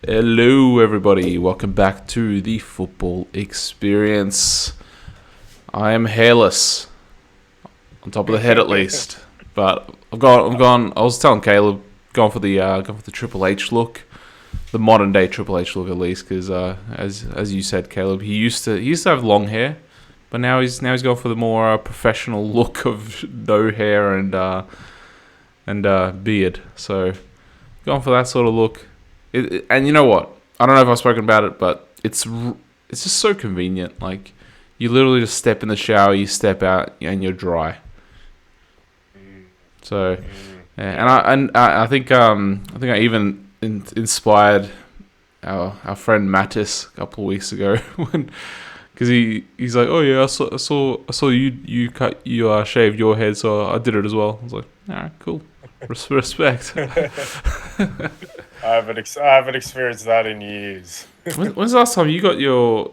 Hello, everybody. Welcome back to the football experience. I am hairless, on top of the head at least. But I've gone. I was telling Caleb, gone for the Triple H look, the modern day Triple H look at least, because as you said, Caleb, he used to have long hair, but now he's gone for the more professional look of no hair and beard. So gone for that sort of look. And you know what? I don't know if I've spoken about it, but it's just so convenient. Like, you literally just step in the shower, you step out, and you're dry. So, yeah, and I think I even inspired our friend Mattis a couple of weeks ago because he's like, oh yeah, I saw you shaved your head, so I did it as well. I was like, all right, cool, respect. I haven't experienced that in years. When's the last time you got your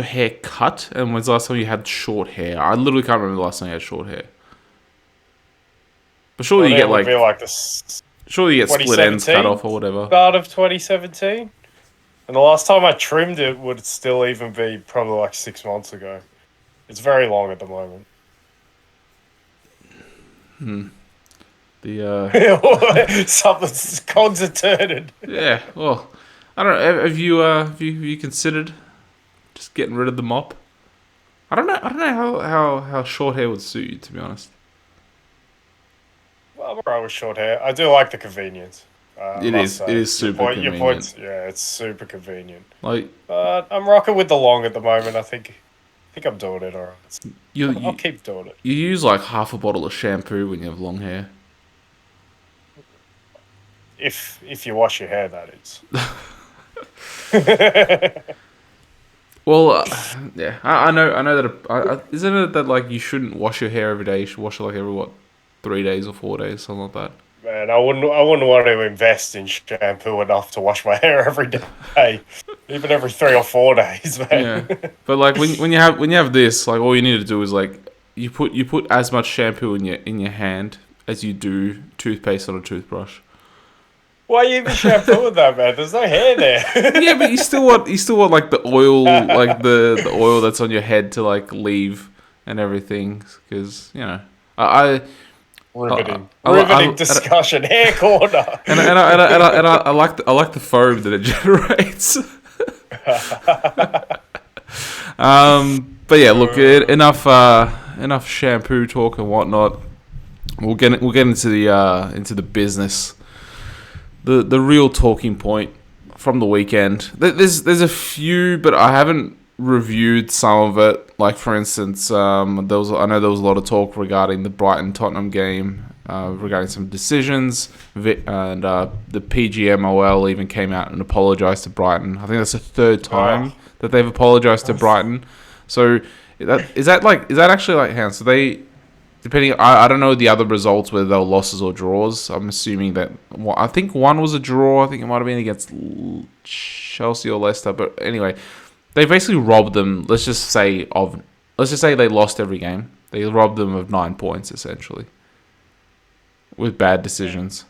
hair cut, and when's the last time you had short hair? I literally can't remember the last time you had short hair. But surely you get surely you get split ends cut off or whatever. Start of 2017, and the last time I trimmed it would still even be probably like 6 months ago. It's very long at the moment. Something's cogs are turning. Yeah, well, I don't know. Have you considered just getting rid of the mop? I don't know how short hair would suit you, to be honest. Well, I'm alright with short hair. I do like the convenience. It is super convenient. Yeah, it's super convenient. Like, I'm rocking with the long at the moment. I think I'm doing it alright. I'll keep doing it. You use like half a bottle of shampoo when you have long hair. If you wash your hair, that is. Well, yeah, I know that. Isn't it that like you shouldn't wash your hair every day? You should wash it like every 3 days or 4 days, something like that. Man, I wouldn't want to invest in shampoo enough to wash my hair every day, even every 3 or 4 days, man. Yeah, but like when you have this, like all you need to do is like you put as much shampoo in your hand as you do toothpaste on a toothbrush. Why are you even shampooing that, man? There's no hair there. Yeah, but you still want like the oil, like the oil that's on your head to like leave and everything, because you know riveting discussion, hair corner. And I like the foam that it generates. But yeah, look, enough shampoo talk and whatnot. We'll get into the business. The real talking point from the weekend. There's a few, but I haven't reviewed some of it. Like, for instance, I know there was a lot of talk regarding the Brighton Tottenham game, regarding some decisions, and the PGMOL even came out and apologized to Brighton. I think that's the third time that they've apologized to Brighton. So is that actually like how? So they. Depending, I don't know the other results, whether they were losses or draws. I'm assuming that I think one was a draw. I think it might have been against Chelsea or Leicester. But anyway, they basically robbed them. Let's just say they lost every game. They robbed them of 9 points essentially with bad decisions.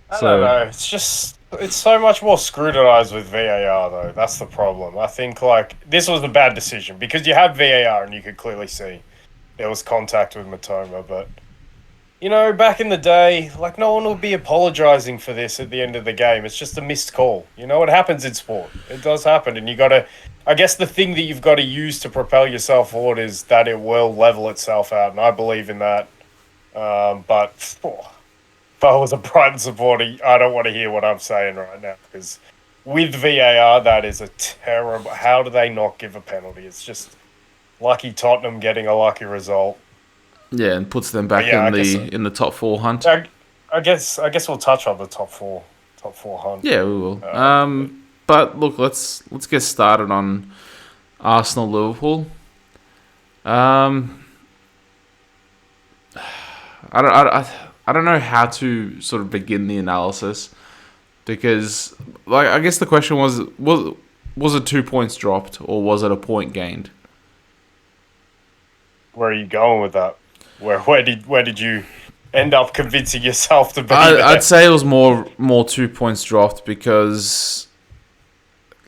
I don't know. It's so much more scrutinized with VAR though. That's the problem. I think like this was a bad decision because you have VAR and you could clearly see there was contact with Matoma, but you know, back in the day, like no one would be apologizing for this at the end of the game. It's just a missed call. You know, it happens in sport. It does happen, and I guess the thing that you've got to use to propel yourself forward is that it will level itself out, and I believe in that. But if I was a Brighton supporter, I don't want to hear what I'm saying right now because with VAR, that is a terrible. How do they not give a penalty? It's just lucky Tottenham getting a lucky result. Yeah, and puts them back in the top 4 hunt. I guess we'll touch on the top four hunt. Yeah, we will. But look, let's get started on Arsenal Liverpool. I don't know how to sort of begin the analysis because like I guess the question was it 2 points dropped or was it a point gained? Where are you going with that? Where did you end up convincing yourself to be there? I'd say it was more 2 points dropped because,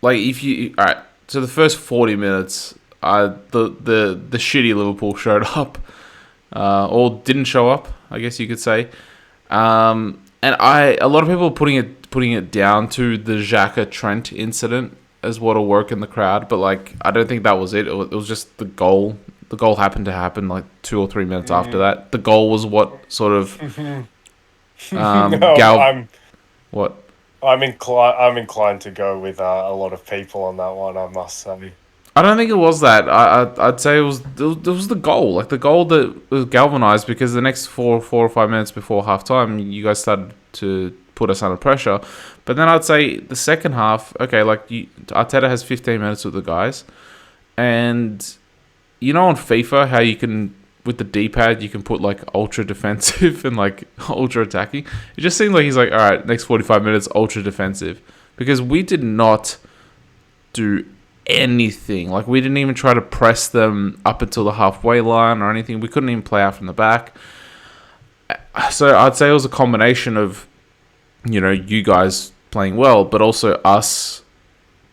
like, if you all right, so the first 40 minutes, the shitty Liverpool showed up, or didn't show up, I guess you could say, and a lot of people are putting it down to the Xhaka Trent incident as what will work in the crowd, but like I don't think that was it. It was just the goal. The goal happened to happen like 2 or 3 minutes after that. The goal was what sort of what? I'm inclined to go with a lot of people on that one, I must say. I don't think it was that. I'd say it was the goal, like the goal that was galvanized because the next four or 5 minutes before halftime, you guys started to put us under pressure. But then I'd say the second half, okay, like Arteta has 15 minutes with the guys, and you know on FIFA how you can with the D-pad you can put like ultra defensive and like ultra attacking. It just seems like he's like, all right, next 45 minutes ultra defensive, because we did not do anything. Like we didn't even try to press them up until the halfway line or anything. We couldn't even play out from the back. So I'd say it was a combination of, you know, you guys playing well, but also us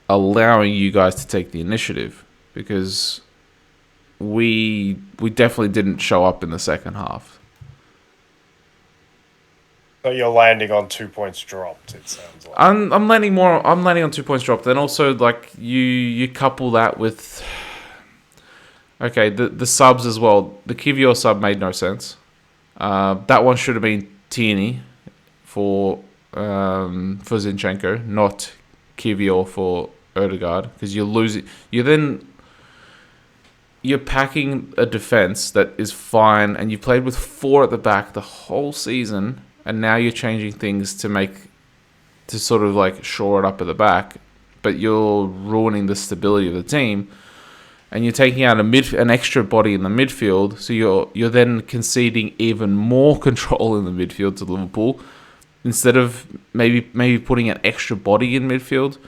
allowing you guys to take the initiative, because we definitely didn't show up in the second half. So you're landing on 2 points dropped, it sounds like. I'm landing on 2 points dropped. Then also like you couple that with the subs as well. The Kivior sub made no sense. That one should have been Tierney for Zinchenko, not Kivior for Odegaard, because you're losing. You're packing a defense that is fine, and you played with 4 at the back the whole season, and now you're changing things to sort of like shore it up at the back, but you're ruining the stability of the team, and you're taking out an extra body in the midfield, so you're then conceding even more control in the midfield to Liverpool, instead of maybe putting an extra body in midfield.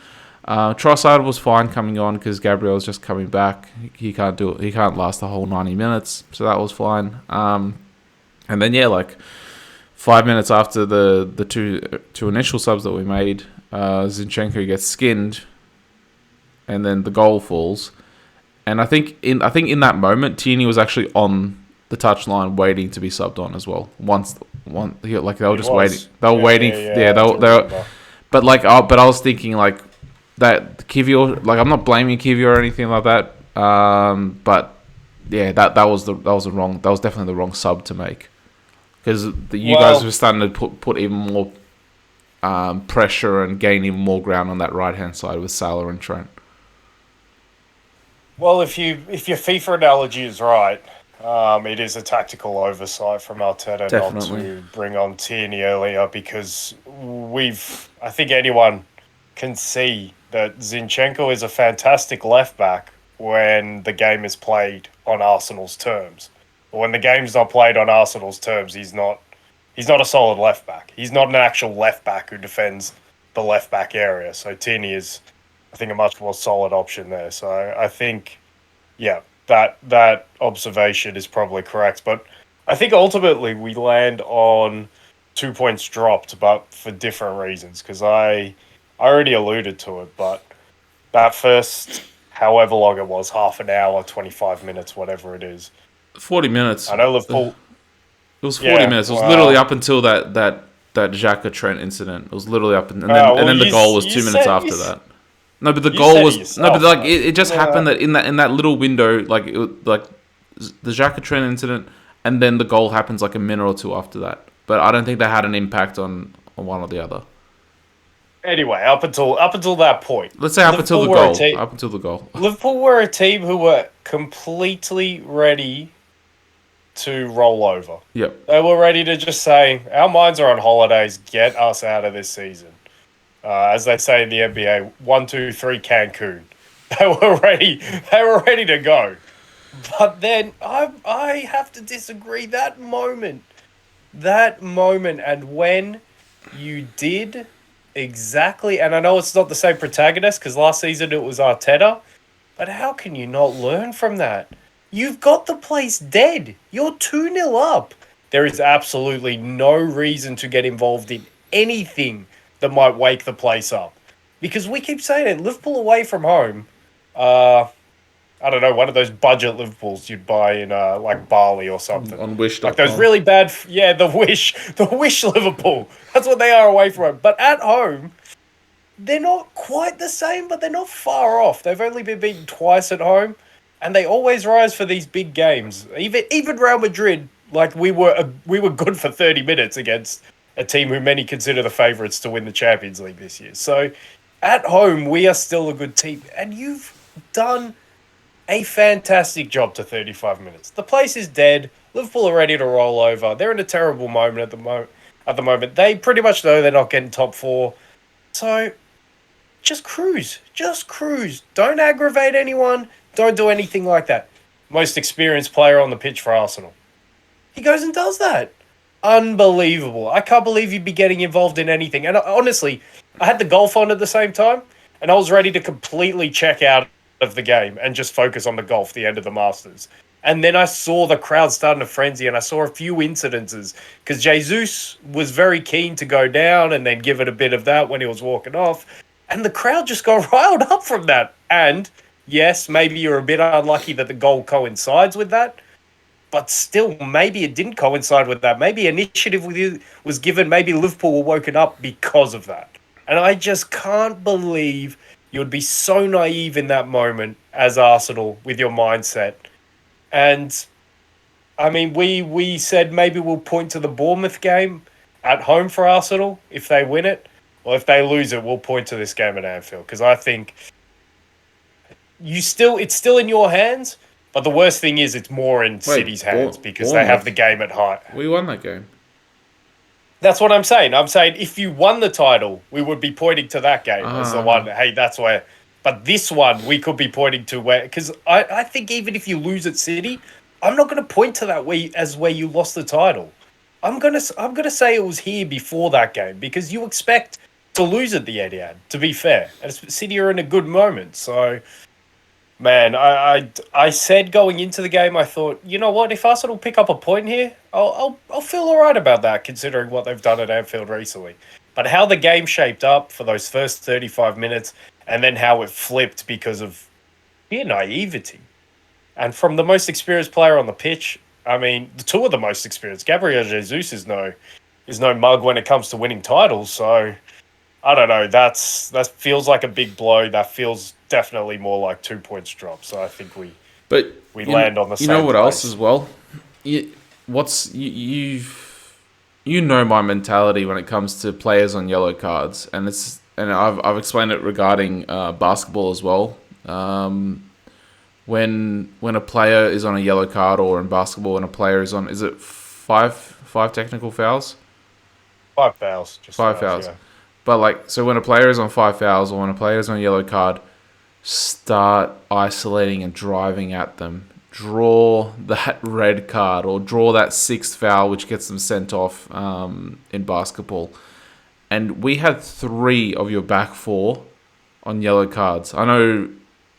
Trossard was fine coming on because Gabriel's just coming back. He can't do it. He can't last the whole 90 minutes, so that was fine. And then like 5 minutes after the two initial subs that we made, Zinchenko gets skinned, and then the goal falls. And I think in that moment, Tierney was actually on the touchline waiting to be subbed on as well. They were just waiting. They were waiting. But I was thinking like that Kivior. Like I'm not blaming Kivior or anything like that. But yeah, that was definitely the wrong sub to make, because you guys were starting to put even more pressure and gain even more ground on that right hand side with Salah and Trent. Well, if your FIFA analogy is right, it is a tactical oversight from Arteta not to bring on Tierney earlier, because I think anyone can see that Zinchenko is a fantastic left back when the game is played on Arsenal's terms. But when the game's not played on Arsenal's terms, he's not a solid left back. He's not an actual left back who defends the left back area. So Tierney is, I think, a much more solid option there. So I think, yeah, that observation is probably correct. But I think ultimately we land on 2 points dropped, but for different reasons. Because I already alluded to it, but that first, however long it was, half an hour, 25 minutes, whatever it is. 40 minutes. I know Liverpool. It was 40 minutes. It was literally up until that Xhaka Trent incident. It was literally up, and then the goal was 2 minutes after that. No, but the goal was it just happened that in that little window, like the Xhaka Trent incident, and then the goal happens like a minute or two after that. But I don't think that had an impact on one or the other. Anyway, up until that point, let's say up until the goal. Liverpool were a team who were completely ready to roll over. Yep. They were ready to just say, our minds are on holidays, get us out of this season. As they say in the NBA, 1, 2, 3, Cancun. They were ready to go. But then I have to disagree. That moment, and when you did exactly, and I know it's not the same protagonist because last season it was Arteta, but how can you not learn from that? You've got the place dead. You're 2-0 up. there is absolutely no reason to get involved in anything that might wake the place up. Because we keep saying it, Liverpool away from home, uh, I don't know, one of those budget Liverpools you'd buy in like Bali or something. On Like those Wish.com. really bad, yeah, the Wish Liverpool. That's what they are away from home. But at home, they're not quite the same, but they're not far off. They've only been beaten twice at home, and they always rise for these big games. Even Real Madrid, like we were good for 30 minutes against a team who many consider the favourites to win the Champions League this year. So at home, we are still a good team, and you've done a fantastic job to 35 minutes. The place is dead. Liverpool are ready to roll over. They're in a terrible moment at the moment. They pretty much know they're not getting top four. So just cruise. Just cruise. Don't aggravate anyone. Don't do anything like that. Most experienced player on the pitch for Arsenal. He goes and does that. Unbelievable. I can't believe you'd be getting involved in anything. And honestly, I had the golf on at the same time, and I was ready to completely check out of the game and just focus on the golf, the end of the Masters. And then I saw the crowd starting to frenzy, and I saw a few incidences because Jesus was very keen to go down and then give it a bit of that when he was walking off. And the crowd just got riled up from that. And yes, maybe you're a bit unlucky that the goal coincides with that. But still, maybe it didn't coincide with that. Maybe initiative was given. Maybe Liverpool were woken up because of that. And I just can't believe you would be so naive in that moment as Arsenal with your mindset. And, I mean, we said maybe we'll point to the Bournemouth game at home for Arsenal if they win it. Well, if they lose it, we'll point to this game at Anfield. Because I think it's still in your hands. But the worst thing is it's more in City's hands because they have the game at heart. We won that game. That's what I'm saying. I'm saying if you won the title, we would be pointing to that game as the one. Hey, that's where. But this one, we could be pointing to where. Because I think even if you lose at City, I'm not going to point to that where you lost the title. I'm gonna say it was here before that game because you expect to lose at the Etihad. To be fair, and City are in a good moment, so. Man, I said going into the game, I thought, you know what? If Arsenal pick up a point here, I'll feel all right about that, considering what they've done at Anfield recently. But how the game shaped up for those first 35 minutes, and then how it flipped because of sheer naivety, and from the most experienced player on the pitch, I mean, the two of the most experienced. Gabriel Jesus is no mug when it comes to winning titles. So I don't know. That feels like a big blow. That feels definitely more like 2 points drop. So I think we land on the same. You know what place. else as well? You know my mentality when it comes to players on yellow cards, and I've explained it regarding basketball as well. When a player is on a yellow card, or in basketball, when a player is on, is it five technical fouls? 5 fouls. Just 5 fouls. Yeah. But so when a player is on 5 fouls, or when a player is on a yellow card, start isolating and driving at them. Draw that red card, or draw that 6th foul, which gets them sent off in basketball. And we had 3 of your back 4 on yellow cards. I know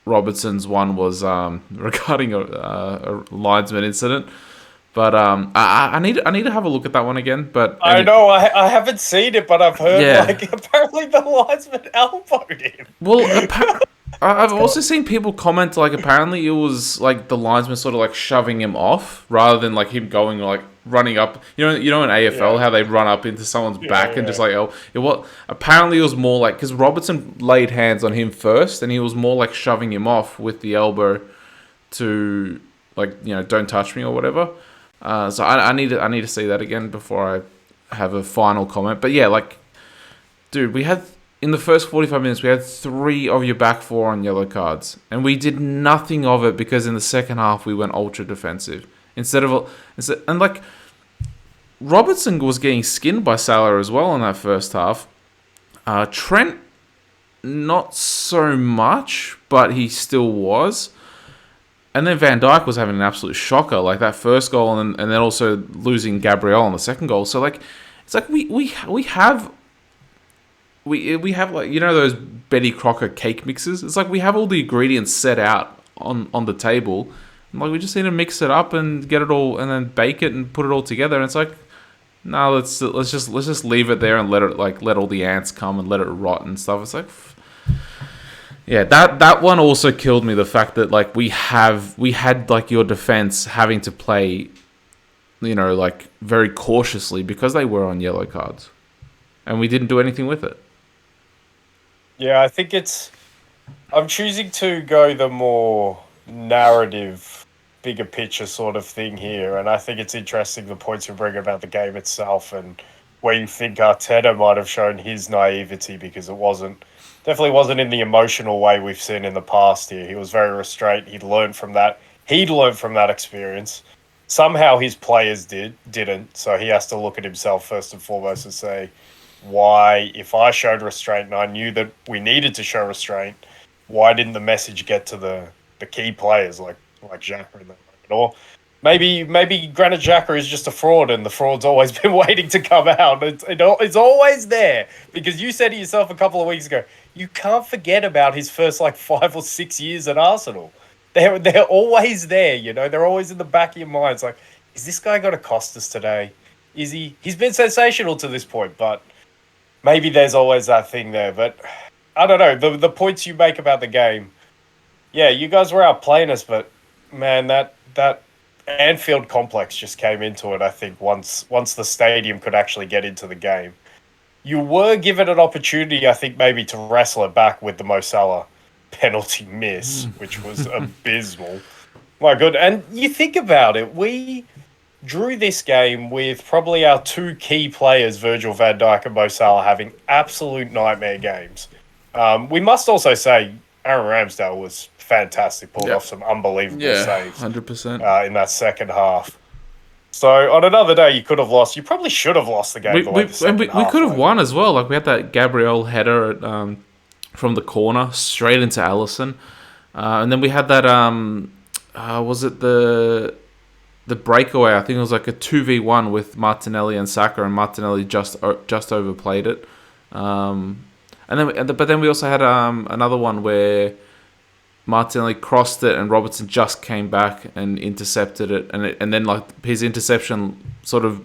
Robertson's one was regarding a linesman incident, but I need to have a look at that one again. But I know I haven't seen it, but I've heard apparently the linesman elbowed him. Well, I've also seen people comment apparently it was the linesman sort of shoving him off rather than him going running up. You know in AFL how they run up into someone's back and just apparently it was more because Robertson laid hands on him first, and he was more shoving him off with the elbow to don't touch me or whatever. So I need to see that again before I have a final comment. But yeah, dude, we had. In the first 45 minutes, we had 3 of your back 4 on yellow cards. And we did nothing of it because in the second half, we went ultra defensive. Robertson was getting skinned by Salah as well in that first half. Trent, not so much, but he still was. And then Van Dijk was having an absolute shocker, that first goal, and then also losing Gabriel on the second goal. So, we have... We have those Betty Crocker cake mixes. It's we have all the ingredients set out on the table. Like, we just need to mix it up and get it all, and then bake it and put it all together. And it's like, no, let's just leave it there and let all the ants come and let it rot and stuff. It's like, yeah, that one also killed me. The fact that like we had like your defense having to play, like very cautiously because they were on yellow cards, and we didn't do anything with it. Yeah, I think I'm choosing to go the more narrative, bigger picture sort of thing here, and I think it's interesting the points you bring about the game itself and where you think Arteta might have shown his naivety because definitely wasn't in the emotional way we've seen in the past here. He was very restrained. He'd learned from that. He'd learned from that experience. Somehow his players didn't, so he has to look at himself first and foremost and say, why, if I showed restraint and I knew that we needed to show restraint, why didn't the message get to the key players like Xhaka in that moment? Or maybe Granit Xhaka is just a fraud and the fraud's always been waiting to come out. It's always there because you said to yourself a couple of weeks ago, you can't forget about his first like 5 or 6 years at Arsenal. They're always there, They're always in the back of your mind. It's like, is this guy going to cost us today? Is he? He's been sensational to this point, but maybe there's always that thing there. But I don't know. The points you make about the game, yeah, you guys were outplaying us, but man, that Anfield complex just came into it. I think once the stadium could actually get into the game, you were given an opportunity. I think maybe to wrestle it back with the Mo Salah penalty miss, which was abysmal. My God, and you think about it, we drew this game with probably our two key players, Virgil van Dijk and Mo Salah, having absolute nightmare games. We must also say Aaron Ramsdale was fantastic, pulled off some unbelievable saves 100%. in that second half. So on another day, you could have lost. You probably should have lost the game. We could have won as well. Like we had that Gabriel header from the corner straight into Alisson, and then we had that was it the breakaway? I think it was like a 2v1 with Martinelli and Saka, and Martinelli just overplayed it. But then we also had another one where Martinelli crossed it and Robertson just came back and intercepted it, and then like his interception sort of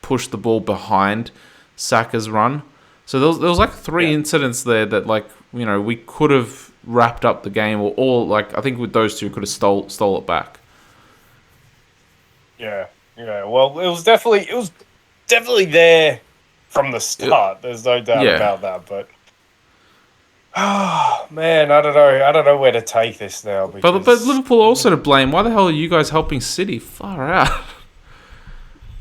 pushed the ball behind Saka's run. So there was like three incidents there that like we could have wrapped up the game, or like I think with those two could have stole it back. Yeah. Well, it was definitely there from the start. There's no doubt about that. But man, I don't know where to take this now. But Liverpool are also to blame. Why the hell are you guys helping City? Far out.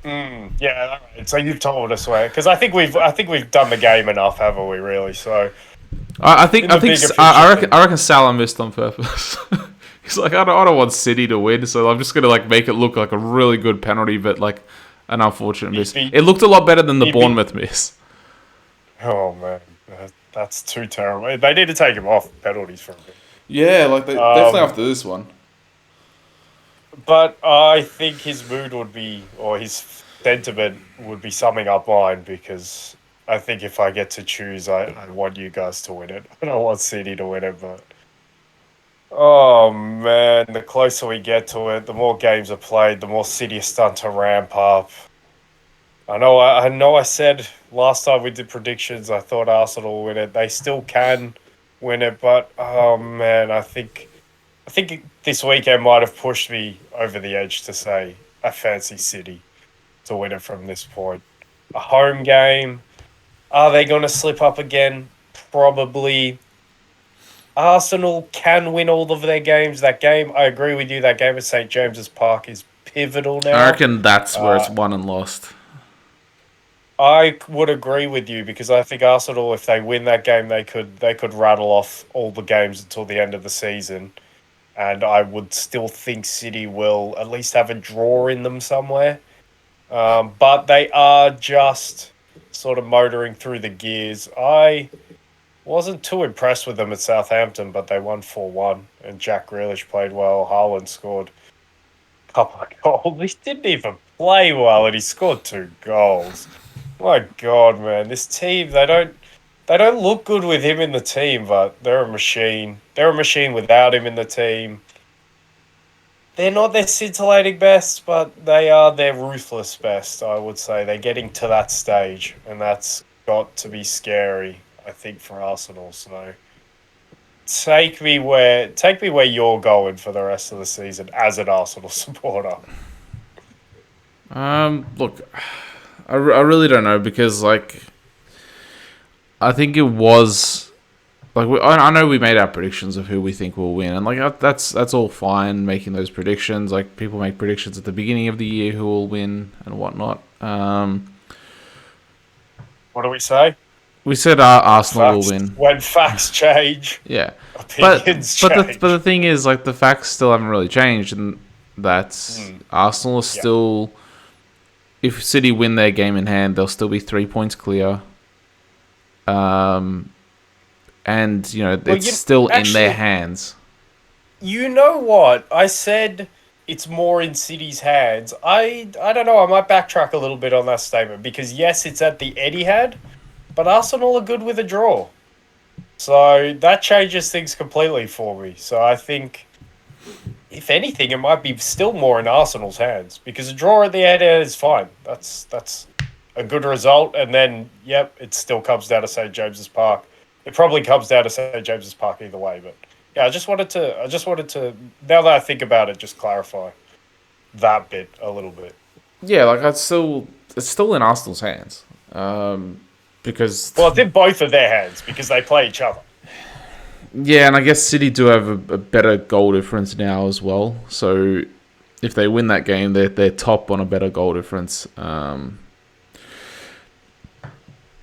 Yeah. Right. So you've told us where, because I think we've done the game enough, haven't we? Really? So I reckon Salah missed on purpose. He's like, I don't want City to win, so I'm just gonna like make it look like a really good penalty, but like an unfortunate miss. It looked a lot better than the Bournemouth miss. Oh man, that's too terrible. They need to take him off penalties from him. Yeah, like definitely after this one. But I think his mood would be, or his sentiment would be summing up mine, because I think if I get to choose, I want you guys to win it. I don't want City to win it, but oh man, the closer we get to it, the more games are played, the more City are starting to ramp up. I know I said last time we did predictions, I thought Arsenal will win it. They still can win it, but oh man, I think this weekend might have pushed me over the edge to say I fancy City to win it from this point. A home game. Are they going to slip up again? Probably. Arsenal can win all of their games. That game, I agree with you, that game at St. James's Park is pivotal now. I reckon that's where it's won and lost. I would agree with you, because I think Arsenal, if they win that game, they could rattle off all the games until the end of the season. And I would still think City will at least have a draw in them somewhere. But they are just sort of motoring through the gears. I wasn't too impressed with them at Southampton, but they won 4-1. And Jack Grealish played well. Haaland scored a couple of goals. He didn't even play well, and he scored 2 goals. My God, man. This team, they don't look good with him in the team, but they're a machine. They're a machine without him in the team. they're not their scintillating best, but they are their ruthless best, I would say. They're getting to that stage, and that's got to be scary, I think, for Arsenal. So take me where you're going for the rest of the season as an Arsenal supporter. Look, I really don't know because like I think it was like I know we made our predictions of who we think will win, and like that's all fine making those predictions. Like people make predictions at the beginning of the year who will win and whatnot. What do we say? We said Arsenal will win when facts change. Yeah, opinions change. But the thing is, like the facts still haven't really changed, and that's Arsenal is still. If City win their game in hand, they'll still be 3 points clear. And it's still in their hands. You know what? I said it's more in City's hands. I don't know. I might backtrack a little bit on that statement because yes, it's at the Etihad, but Arsenal are good with a draw, so that changes things completely for me. So I think, if anything, it might be still more in Arsenal's hands because a draw at the Etihad is fine. That's a good result, and then it still comes down to St James's Park. It probably comes down to St James's Park either way, but yeah, I just wanted to now that I think about it, just clarify that bit a little bit. Yeah, like it's still in Arsenal's hands, because it's in both of their hands because they play each other. Yeah, and I guess City do have a better goal difference now as well. So if they win that game, they're top on a better goal difference. I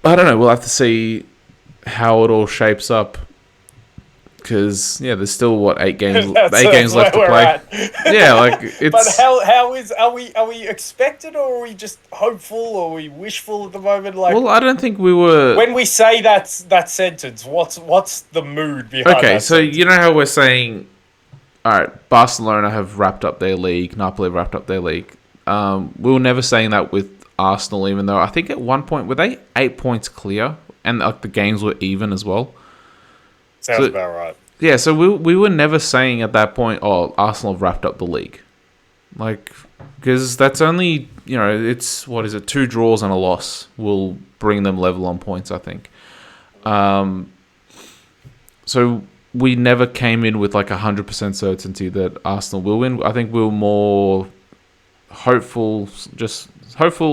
don't know. We'll have to see how it all shapes up. Because there's still 8 games left to play. Yeah, like it's. But are we expected, or are we just hopeful, or are we wishful at the moment? Like, well, I don't think we were. When we say that sentence, what's the mood behind? Okay, that so sentence? You know how we're saying, all right, Barcelona have wrapped up their league, Napoli have wrapped up their league. We were never saying that with Arsenal, even though I think at one point were they 8 points clear, and like the games were even as well. Sounds about right. Yeah, so we were never saying at that point, oh, Arsenal have wrapped up the league. Like, because that's only, it's, 2 draws and a loss will bring them level on points, I think. So we never came in with like 100% certainty that Arsenal will win. I think we were more hopeful,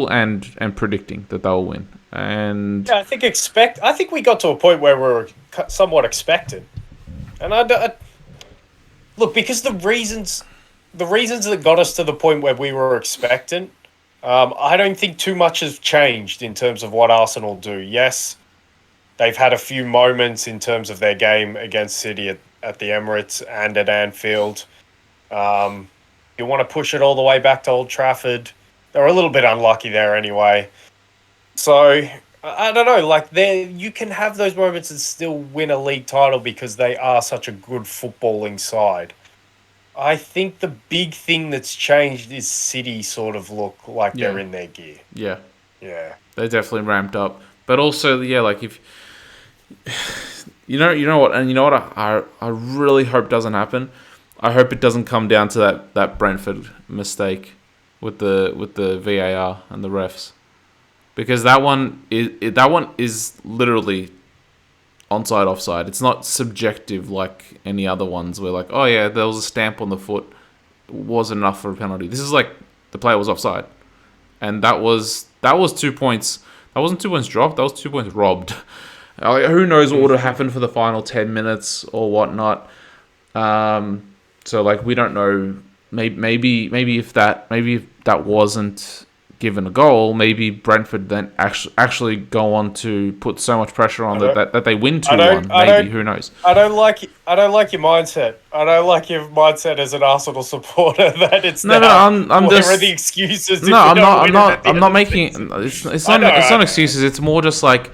and predicting that they'll win. And I think we got to a point where we were somewhat expected. And I look, because the reasons that got us to the point where we were expectant, I don't think too much has changed in terms of what Arsenal do. Yes, they've had a few moments in terms of their game against City at the Emirates and at Anfield. You want to push it all the way back to Old Trafford. They were a little bit unlucky there anyway. So I don't know, like you can have those moments and still win a league title because they are such a good footballing side. I think the big thing that's changed is City sort of look like they're in their gear. Yeah. Yeah. They definitely ramped up. But also, like if you know what, and you know what I really hope doesn't happen? I hope it doesn't come down to that Brentford mistake with the VAR and the refs. Because that one is literally onside, offside. It's not subjective like any other ones where like, oh yeah, there was a stamp on the foot, wasn't enough for a penalty. This is like the player was offside, and that was 2 points. That wasn't 2 points dropped. That was 2 points robbed. Who knows what would have happened for the final 10 minutes or whatnot. So like we don't know. Maybe if that wasn't given a goal, maybe Brentford then actually go on to put so much pressure on that they win 2-1. Maybe, who knows? I don't like your mindset. I don't like your mindset as an Arsenal supporter that it's I'm just. Where are the excuses? No, I'm not making. It's not excuses. It's more just like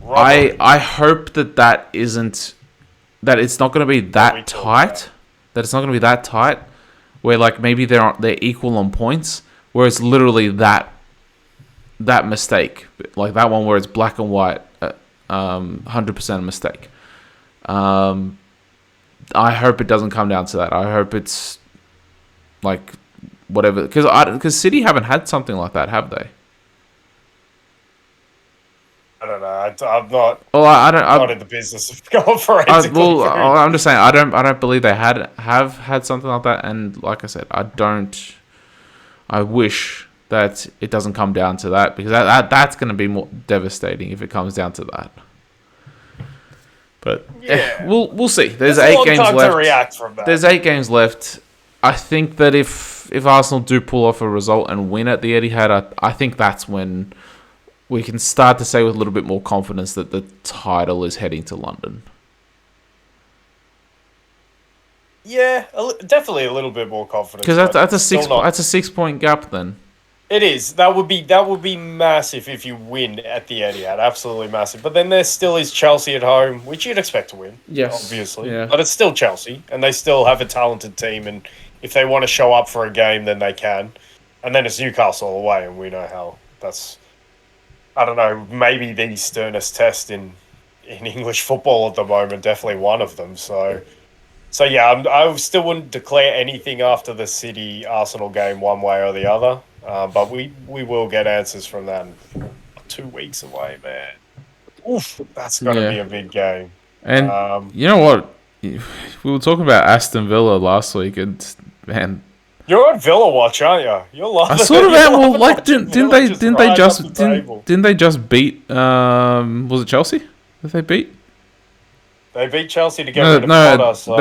I hope that isn't that it's not going to be that tight. That it's not going to be that tight, where like maybe they're equal on points. Where it's literally that mistake, like that one where it's black and white, 100% mistake. I hope it doesn't come down to that. I hope it's like whatever, because City haven't had something like that, have they? I don't know. I'm not. Well, I don't. Not in the business of going forensically. I'm just saying I don't believe they have had something like that, and like I said, I don't. I wish that it doesn't come down to that, because that's going to be more devastating if it comes down to that. But yeah, we'll see. There's 8 games left. To react from that. There's 8 games left. I think that if Arsenal do pull off a result and win at the Etihad, I think that's when we can start to say with a little bit more confidence that the title is heading to London. Yeah, definitely a little bit more confidence. Because that's a 6-point gap then. It is. That would be massive if you win at the Etihad. Absolutely massive. But then there still is Chelsea at home, which you'd expect to win. Yes, obviously. yeah. But it's still Chelsea, and they still have a talented team. And if they want to show up for a game, then they can. And then it's Newcastle away, and we know how that's. I don't know. Maybe the sternest test in English football at the moment. Definitely one of them. So yeah, I still wouldn't declare anything after the City Arsenal game one way or the other. But we will get answers from that in 2 weeks away, man. Oof, that's going to be a big game. And you know what? We were talking about Aston Villa last week, and man, you're on Villa watch, aren't you? You're loving. I sort of am. Well, like, didn't they just beat? Was it Chelsea that they beat? They beat Chelsea to get rid of Potter, so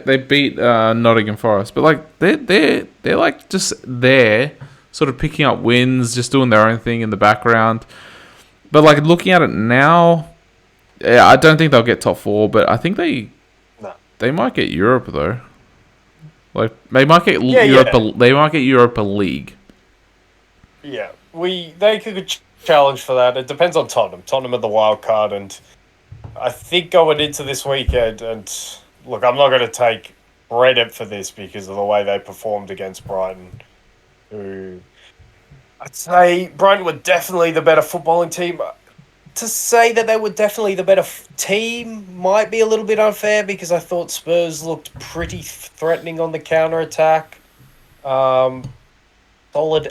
they beat Nottingham Forest, but like they're like just there, sort of picking up wins, just doing their own thing in the background. But like looking at it now, yeah, I don't think they'll get top 4, but I think they might get Europe though. Like they might get Europa. Yeah. They might get Europa League. Yeah, they could challenge for that. It depends on Tottenham. Tottenham are the wild card, and I think going into this weekend, and look, I'm not going to take credit for this because of the way they performed against Brighton, who I'd say Brighton were definitely the better footballing team. To say that they were definitely the better team might be a little bit unfair because I thought Spurs looked pretty threatening on the counter-attack. Solid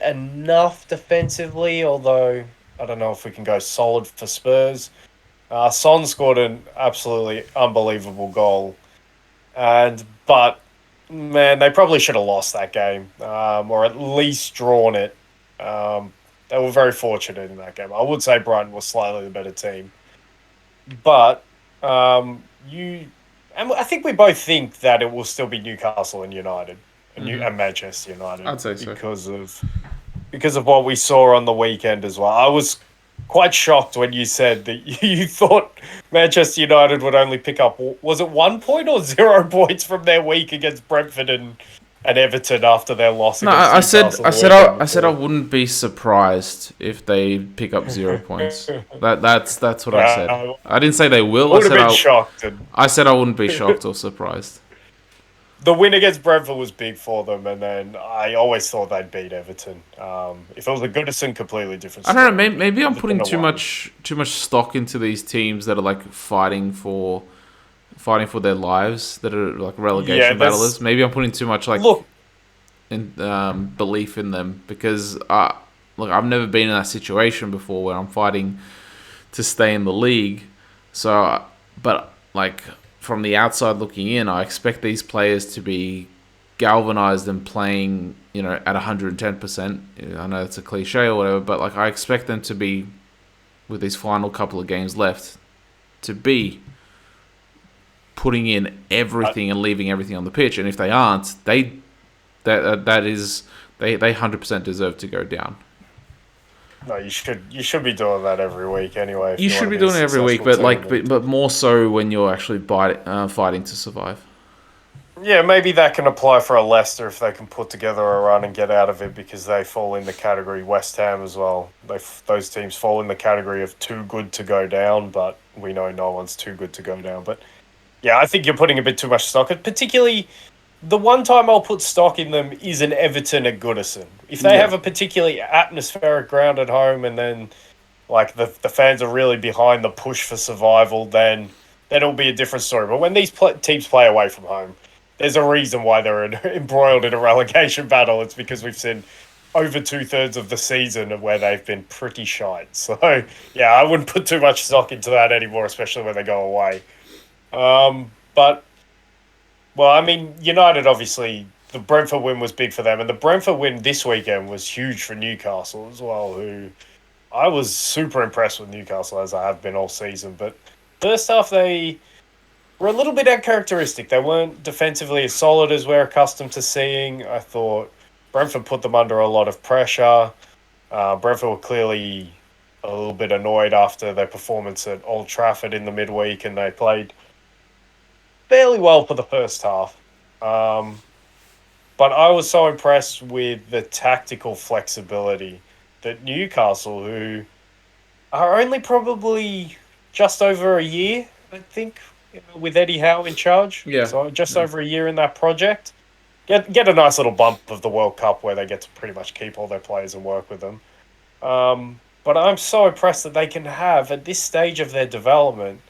enough defensively, although I don't know if we can go solid for Spurs. Son scored an absolutely unbelievable goal. But, man, they probably should have lost that game, or at least drawn it. They were very fortunate in that game. I would say Brighton was slightly the better team. But and I think we both think that it will still be Newcastle and United and Manchester United. I'd say so. Because of what we saw on the weekend as well. I was quite shocked when you said that you thought Manchester United would only pick up, was it 1 point or 0 points from their week against Brentford and Everton after their loss against Newcastle? I said I wouldn't be surprised if they pick up 0 points. That's what I said. I didn't say they will. I would have been shocked. I said I wouldn't be shocked or surprised. The win against Brentford was big for them, and then I always thought they'd beat Everton. If it was a Goodison, completely different story. I don't know. Maybe I'm putting too much stock into these teams that are like fighting for their lives, that are like relegation battlers. Maybe I'm putting too much belief in them because I've never been in that situation before where I'm fighting to stay in the league. So, but like from the outside looking in, I expect these players to be galvanized and playing, at 110%. I know it's a cliche or whatever, but like I expect them to be, with these final couple of games left, to be putting in everything and leaving everything on the pitch. And if they aren't, they 100% deserve to go down. No, you should be doing that every week anyway. You should be doing it every week, but more so when you're actually fighting to survive. Yeah, maybe that can apply for a Leicester if they can put together a run and get out of it, because they fall in the category. West Ham as well. Those teams fall in the category of too good to go down, but we know no one's too good to go down. But yeah, I think you're putting a bit too much stock. Particularly, the one time I'll put stock in them is an Everton at Goodison. If they have a particularly atmospheric ground at home, and then like the fans are really behind the push for survival, then it'll be a different story. But when these teams play away from home, there's a reason why they're embroiled in a relegation battle. It's because we've seen over 2/3 of the season where they've been pretty shite. So yeah, I wouldn't put too much stock into that anymore, especially when they go away. But well, I mean, United obviously the Brentford win was big for them, and the Brentford win this weekend was huge for Newcastle as well. Who I was super impressed with Newcastle as I have been all season, but first half they were a little bit uncharacteristic. They weren't defensively as solid as we're accustomed to seeing. I thought Brentford put them under a lot of pressure. Brentford were clearly a little bit annoyed after their performance at Old Trafford in the midweek, and they played fairly well for the first half. But I was so impressed with the tactical flexibility that Newcastle, who are only probably just over a year, I think, with Eddie Howe in charge. Yeah. So just over a year in that project. Get a nice little bump of the World Cup where they get to pretty much keep all their players and work with them. But I'm so impressed that they can have, at this stage of their development,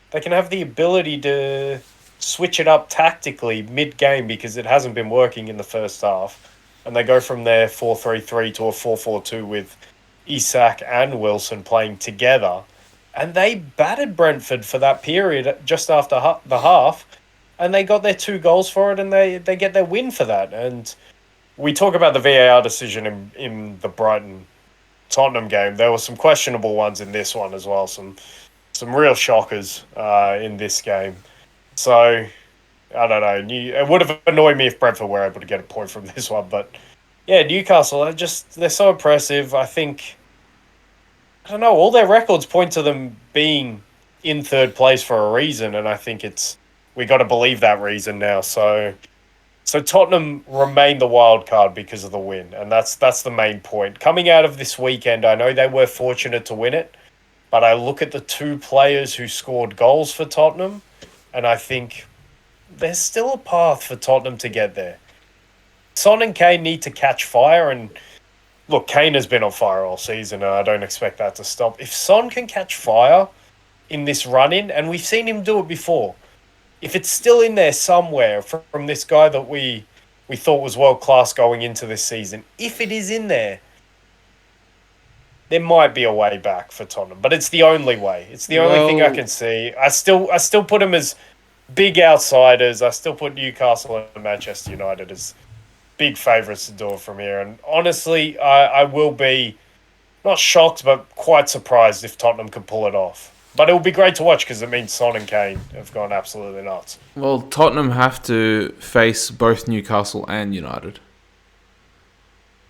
they can have the ability to switch it up tactically mid-game because it hasn't been working in the first half. And they go from their 4-3-3 to a 4-4-2 with Isak and Wilson playing together. And they battered Brentford for that period just after the half. And they got their 2 goals for it, and they get their win for that. And we talk about the VAR decision in the Brighton-Tottenham game. There were some questionable ones in this one as well. Some real shockers in this game. So, I don't know. It would have annoyed me if Brentford were able to get a point from this one. But, yeah, Newcastle, they're so impressive. I think, I don't know, all their records point to them being in third place for a reason. And I think we got to believe that reason now. So Tottenham remain the wild card because of the win. And that's the main point. Coming out of this weekend, I know they were fortunate to win it. But I look at the 2 players who scored goals for Tottenham, and I think there's still a path for Tottenham to get there. Son and Kane need to catch fire, and look, Kane has been on fire all season, and I don't expect that to stop. If Son can catch fire in this run-in, and we've seen him do it before, if it's still in there somewhere from this guy that we thought was world-class going into this season, if it is in there might be a way back for Tottenham, but it's the only way. It's the only thing I can see. I still put them as big outsiders. I still put Newcastle and Manchester United as big favourites to do it from here. And honestly, I will be not shocked, but quite surprised if Tottenham can pull it off. But it will be great to watch because it means Son and Kane have gone absolutely nuts. Well, Tottenham have to face both Newcastle and United.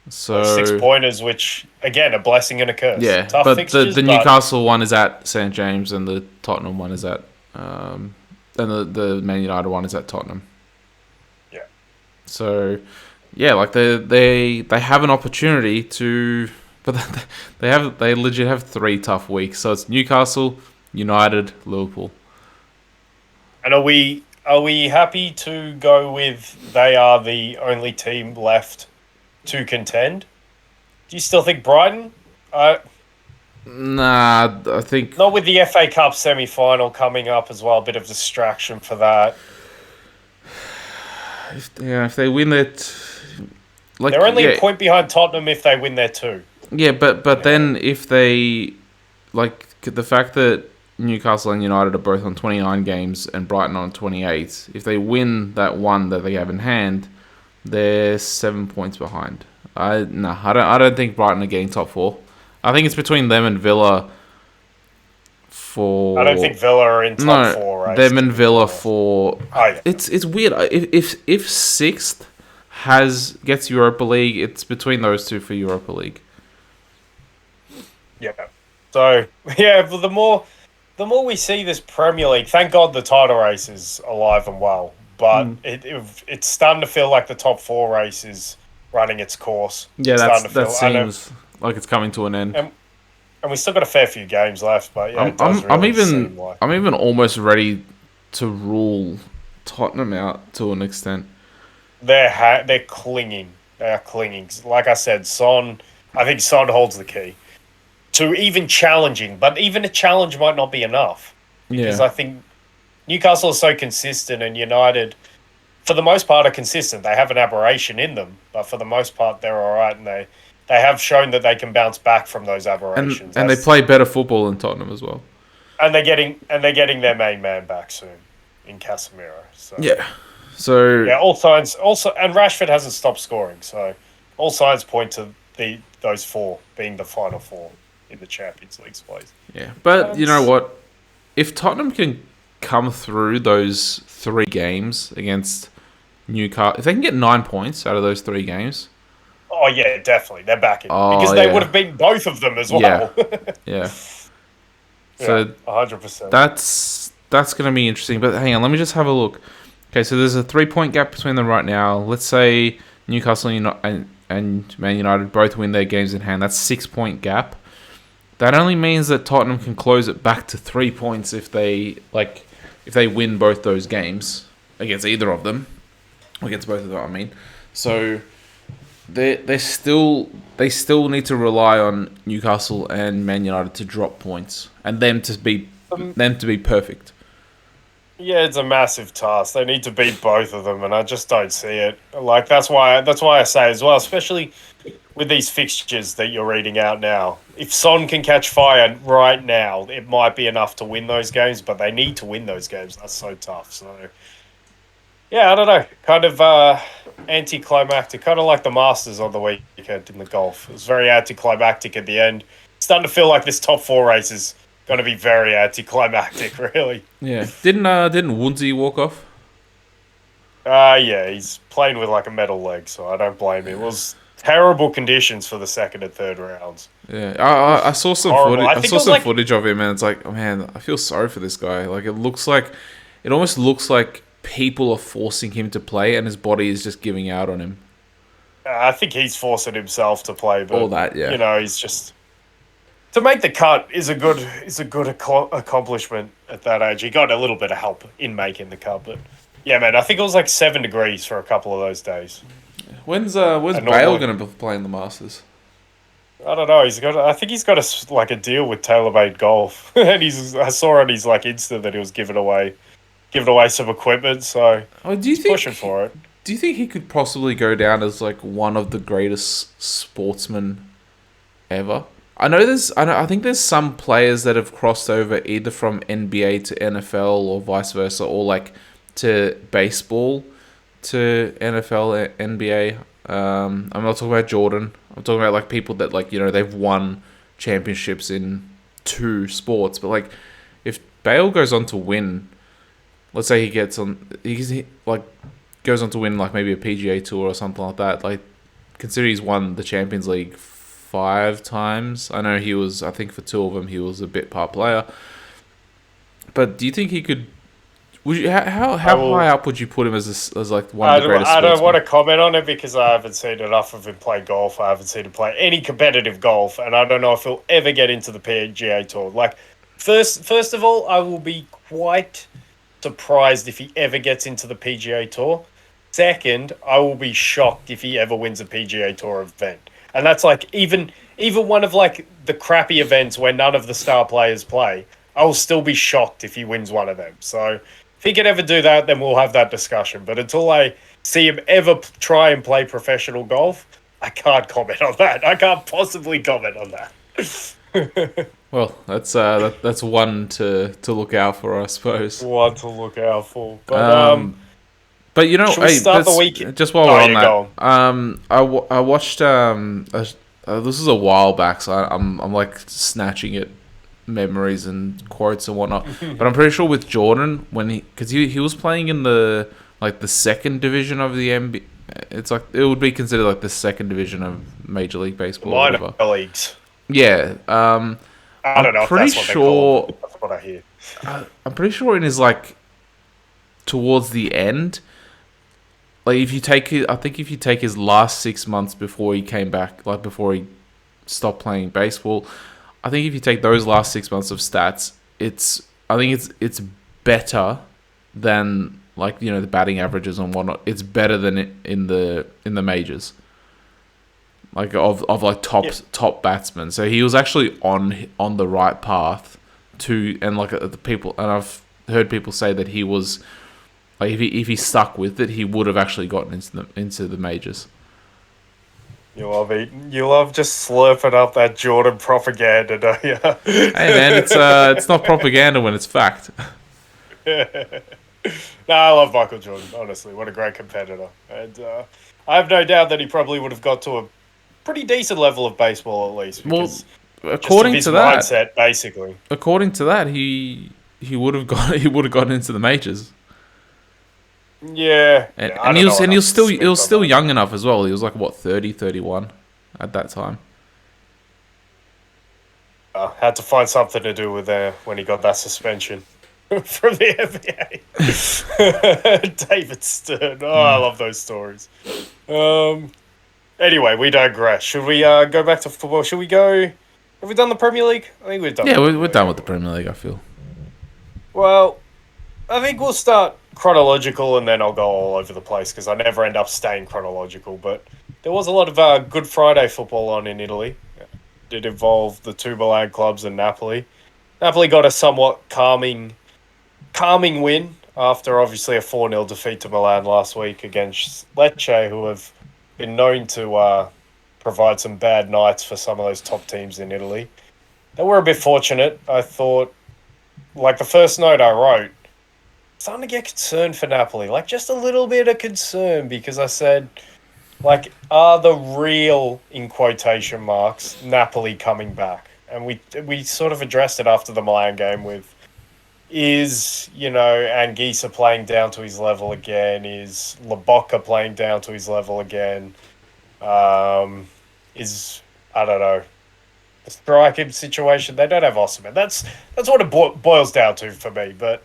So 6-pointers, which again, a blessing and a curse. Yeah, tough but fixtures, the Newcastle one is at St James, and the Tottenham one is at, and the Man United one is at Tottenham. Yeah. So, yeah, like they have an opportunity to, but they legit have 3 tough weeks. So it's Newcastle, United, Liverpool. And are we happy to go with they are the only team left to contend? Do you still think Brighton? Nah, I think not with the FA Cup semi-final coming up as well. A bit of distraction for that. If they win it, they're only a point behind Tottenham if they win their 2. Yeah, but then if they the fact that Newcastle and United are both on 29 games and Brighton on 28, if they win that one that they have in hand, they're 7 points behind. I don't think Brighton are getting top 4. I think it's between them and Villa for... I don't think Villa are in top 4, right? Them and Villa for... Oh, yeah. It's weird. If 6th gets Europa League, it's between those 2 for Europa League. Yeah. So, yeah, the more we see this Premier League, thank God the title race is alive and well. But it's starting to feel like the top 4 race is running its course. Yeah, that seems like it's coming to an end. And we still got a fair few games left, but yeah, I'm even almost ready to rule Tottenham out to an extent. They're clinging. They are clinging. Like I said, I think Son holds the key to even challenging, but even a challenge might not be enough because I think Newcastle is so consistent, and United, for the most part, are consistent. They have an aberration in them, but for the most part, they're all right, and they have shown that they can bounce back from those aberrations. And they play better football than Tottenham as well. And they're getting their main man back soon in Casemiro. So Yeah. So yeah, all signs also, and Rashford hasn't stopped scoring. So all signs point to those four being the final four in the Champions League place. yeah, but you know what? If Tottenham can come through those 3 games against Newcastle, if they can get 9 points out of those 3 games. Oh yeah, definitely they're back in because they would have beaten both of them as well. Yeah. So 100%. That's going to be interesting. But hang on, let me just have a look. Okay, so there's a 3-point gap between them right now. Let's say Newcastle and Man United both win their games in hand. That's 6-point gap. That only means that Tottenham can close it back to 3 points if they win both those games against either of them, against both of them. I mean, so they still need to rely on Newcastle and Man United to drop points and them to be perfect. Yeah, it's a massive task. They need to beat both of them, and I just don't see it. Like that's why I say as well, especially with these fixtures that you're reading out now. If Son can catch fire right now, it might be enough to win those games, but they need to win those games. That's so tough. So yeah, I don't know. Kind of anticlimactic, kind of like the Masters on the weekend in the golf. It was very anticlimactic at the end. It's starting to feel like this top 4 race is going to be very anticlimactic, really. Yeah. Didn't Woodsy walk off? Yeah, he's playing with like a metal leg, so I don't blame him. It was terrible conditions for the second and third rounds. Yeah, I saw some footage. I saw some footage of him, and it's like, oh man, I feel sorry for this guy. Like it almost looks like people are forcing him to play, and his body is just giving out on him. I think he's forcing himself to play, but all that, yeah. You know, he's just to make the cut is a good accomplishment at that age. He got a little bit of help in making the cut, but yeah, man, I think it was like 7 degrees for a couple of those days. When's Bale going to be playing the Masters? I don't know. I think he's got a deal with TaylorMade Golf, and I saw on his like Insta that he was giving away some equipment. So he's pushing for it. Do you think he could possibly go down as like one of the greatest sportsmen ever? I think there's some players that have crossed over either from NBA to NFL or vice versa, or like to baseball to NFL, NBA. I'm not talking about Jordan. I'm talking about like people that like, you know, they've won championships in 2 sports. But like, if Bale goes on to win, let's say he goes on to win like maybe a PGA Tour or something like that. Like, consider he's won the Champions League 5 times. I know he was, I think for 2 of them, he was a bit part player. But do you think he could? How high up would you put him as like one of the greatest? I don't want to comment on it because I haven't seen enough of him play golf. I haven't seen him play any competitive golf, and I don't know if he'll ever get into the PGA Tour. Like, first of all, I will be quite surprised if he ever gets into the PGA Tour. Second, I will be shocked if he ever wins a PGA Tour event, and that's like even one of like the crappy events where none of the star players play. I will still be shocked if he wins one of them. So if he can ever do that, then we'll have that discussion. But until I see him ever try and play professional golf, I can't comment on that. I can't possibly comment on that. Well, that's one to look out for, I suppose. One to look out for. But you know, should we start the week? Just while we're on that, I watched. This is a while back, so I'm like snatching at memories and quotes and whatnot. But I'm pretty sure with Jordan, because he was playing in the second division of the NBA. It's like it would be considered like the second division of Major League Baseball. Minor leagues. Yeah. I don't know. Pretty sure. That's what I hear. I'm pretty sure in his like towards the end. Like if you take his last 6 months before he came back, like before he stopped playing baseball, I think if you take those last 6 months of stats, it's better than like, you know, the batting averages and whatnot. It's better than it in the majors, like of like top batsmen. So he was actually on the right path to, and like the people, and I've heard people say that he was Like if he stuck with it, he would have actually gotten into the majors. You love just slurping up that Jordan propaganda, don't you? Hey man, it's not propaganda when it's fact. No, I love Michael Jordan. Honestly, what a great competitor, and I have no doubt that he probably would have got to a pretty decent level of baseball at least Well, because just of according his to that, mindset, basically. he would have gotten into the majors. Yeah, And I don't know he enough was to still speak on that. young enough as well. He was like what 30, 31 at that time. Had to find something to do with when he got that suspension from the NBA. David Stern. Oh, I love those stories. Anyway, we digress. Should we go back to football? Should we go? Have we done the Premier League? I think we've done Yeah, the Premier we're League. done with the Premier League. I feel. Well, I think we'll start chronological and then I'll go all over the place because I never end up staying chronological. But there was a lot of Good Friday football on in Italy. It involved the two Milan clubs and Napoli. Napoli got a somewhat calming win after obviously a 4-0 defeat to Milan last week against Lecce, who have been known to provide some bad nights for some of those top teams in Italy. They were a bit fortunate. I thought, like the first note I wrote, starting to get concerned for Napoli, like just a little bit of concern because I said, like, are the real, in quotation marks, Napoli coming back? And we sort of addressed it after the Milan game with, is, Anguissa playing down to his level again? Is Lobotka playing down to his level again? Is, I don't know, the striking situation? They don't have Osimhen. That's what it boils down to for me, but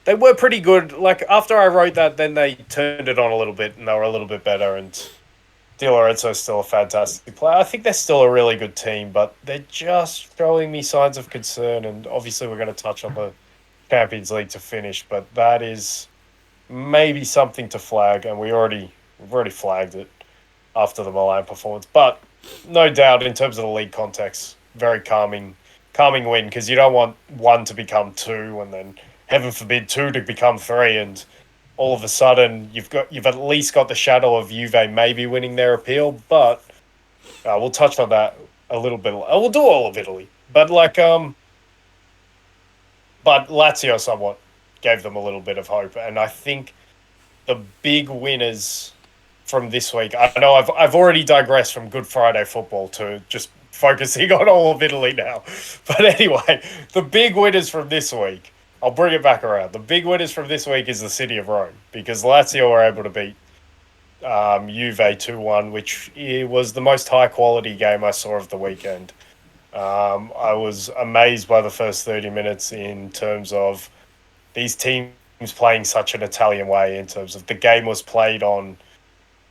they were pretty good. Like, after I wrote that, then they turned it on a little bit and they were a little bit better. And Di Lorenzo's still a fantastic player. I think they're still a really good team, but they're just showing me signs of concern. And obviously, we're going to touch on the Champions League to finish, but that is maybe something to flag. And we've already flagged it after the Milan performance. But no doubt, in terms of the league context, very calming win because you don't want one to become two and then heaven forbid two to become three and all of a sudden you've at least got the shadow of Juve maybe winning their appeal, but we'll touch on that a little bit. We'll do all of Italy, but but Lazio somewhat gave them a little bit of hope, and I think the big winners from this week. I know I've already digressed from Good Friday football to just focusing on all of Italy now, but anyway, the big winners from this week. I'll bring it back around. The big winners from this week is the City of Rome because Lazio were able to beat Juve 2-1, which was the most high-quality game I saw of the weekend. I was amazed by the first 30 minutes in terms of these teams playing such an Italian way in terms of the game was played on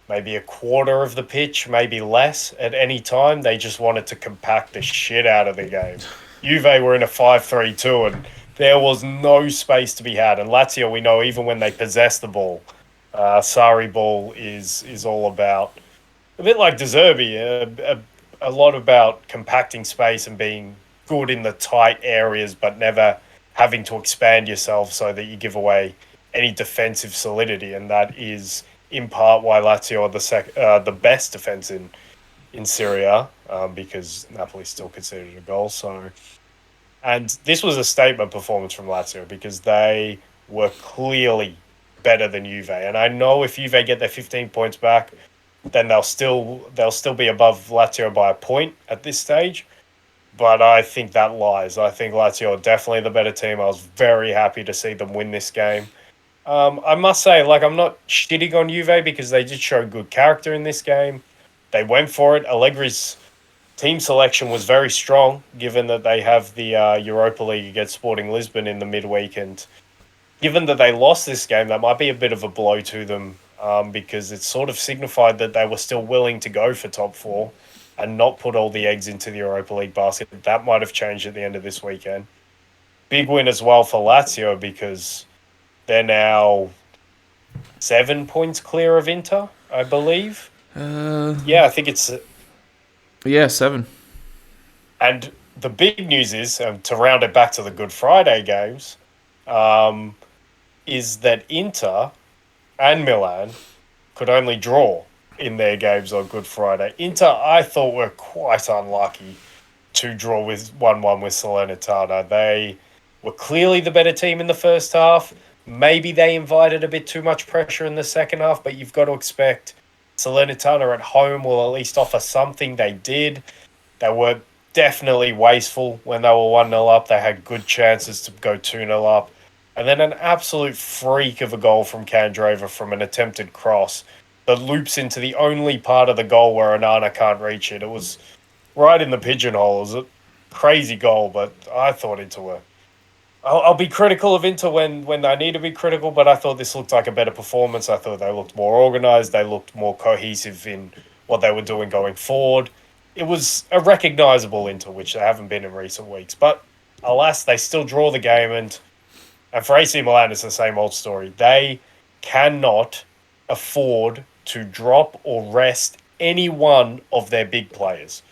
maybe a quarter of the pitch, maybe less at any time. They just wanted to compact the shit out of the game. Juve were in a 5-3-2 and there was no space to be had. And Lazio, we know, even when they possess the ball, Sarri ball is all about, a bit like De Zerbi, a lot about compacting space and being good in the tight areas, but never having to expand yourself so that you give away any defensive solidity. And that is in part why Lazio are the best defense in Serie A, because Napoli still considered a goal. So. And this was a statement performance from Lazio because they were clearly better than Juve. And I know if Juve get their 15 points back, then they'll still be above Lazio by a point at this stage. But I think that lies. I think Lazio are definitely the better team. I was very happy to see them win this game. I must say, like, I'm not shitting on Juve because they did show good character in this game. They went for it. Allegri's team selection was very strong, given that they have the Europa League against Sporting Lisbon in the midweek, and given that they lost this game, that might be a bit of a blow to them because it sort of signified that they were still willing to go for top four and not put all the eggs into the Europa League basket. That might have changed at the end of this weekend. Big win as well for Lazio because they're now 7 points clear of Inter, I believe. Yeah, I think it's... Yeah, 7. And the big news is, to round it back to the Good Friday games, is that Inter and Milan could only draw in their games on Good Friday. Inter, I thought, were quite unlucky to draw with 1-1 with Salernitana. They were clearly the better team in the first half. Maybe they invited a bit too much pressure in the second half, but you've got to expect Salernitana at home will at least offer something. They did. They were definitely wasteful when they were 1-0 up. They had good chances to go 2-0 up. And then an absolute freak of a goal from Candreva from an attempted cross that loops into the only part of the goal where Onana can't reach it. It was right in the pigeonhole. It was a crazy goal, but I thought Inter were. I'll be critical of Inter when I need to be critical, but I thought this looked like a better performance. I thought they looked more organised. They looked more cohesive in what they were doing going forward. It was a recognisable Inter, which they haven't been in recent weeks. But alas, they still draw the game, and for AC Milan, it's the same old story. They cannot afford to drop or rest any one of their big players.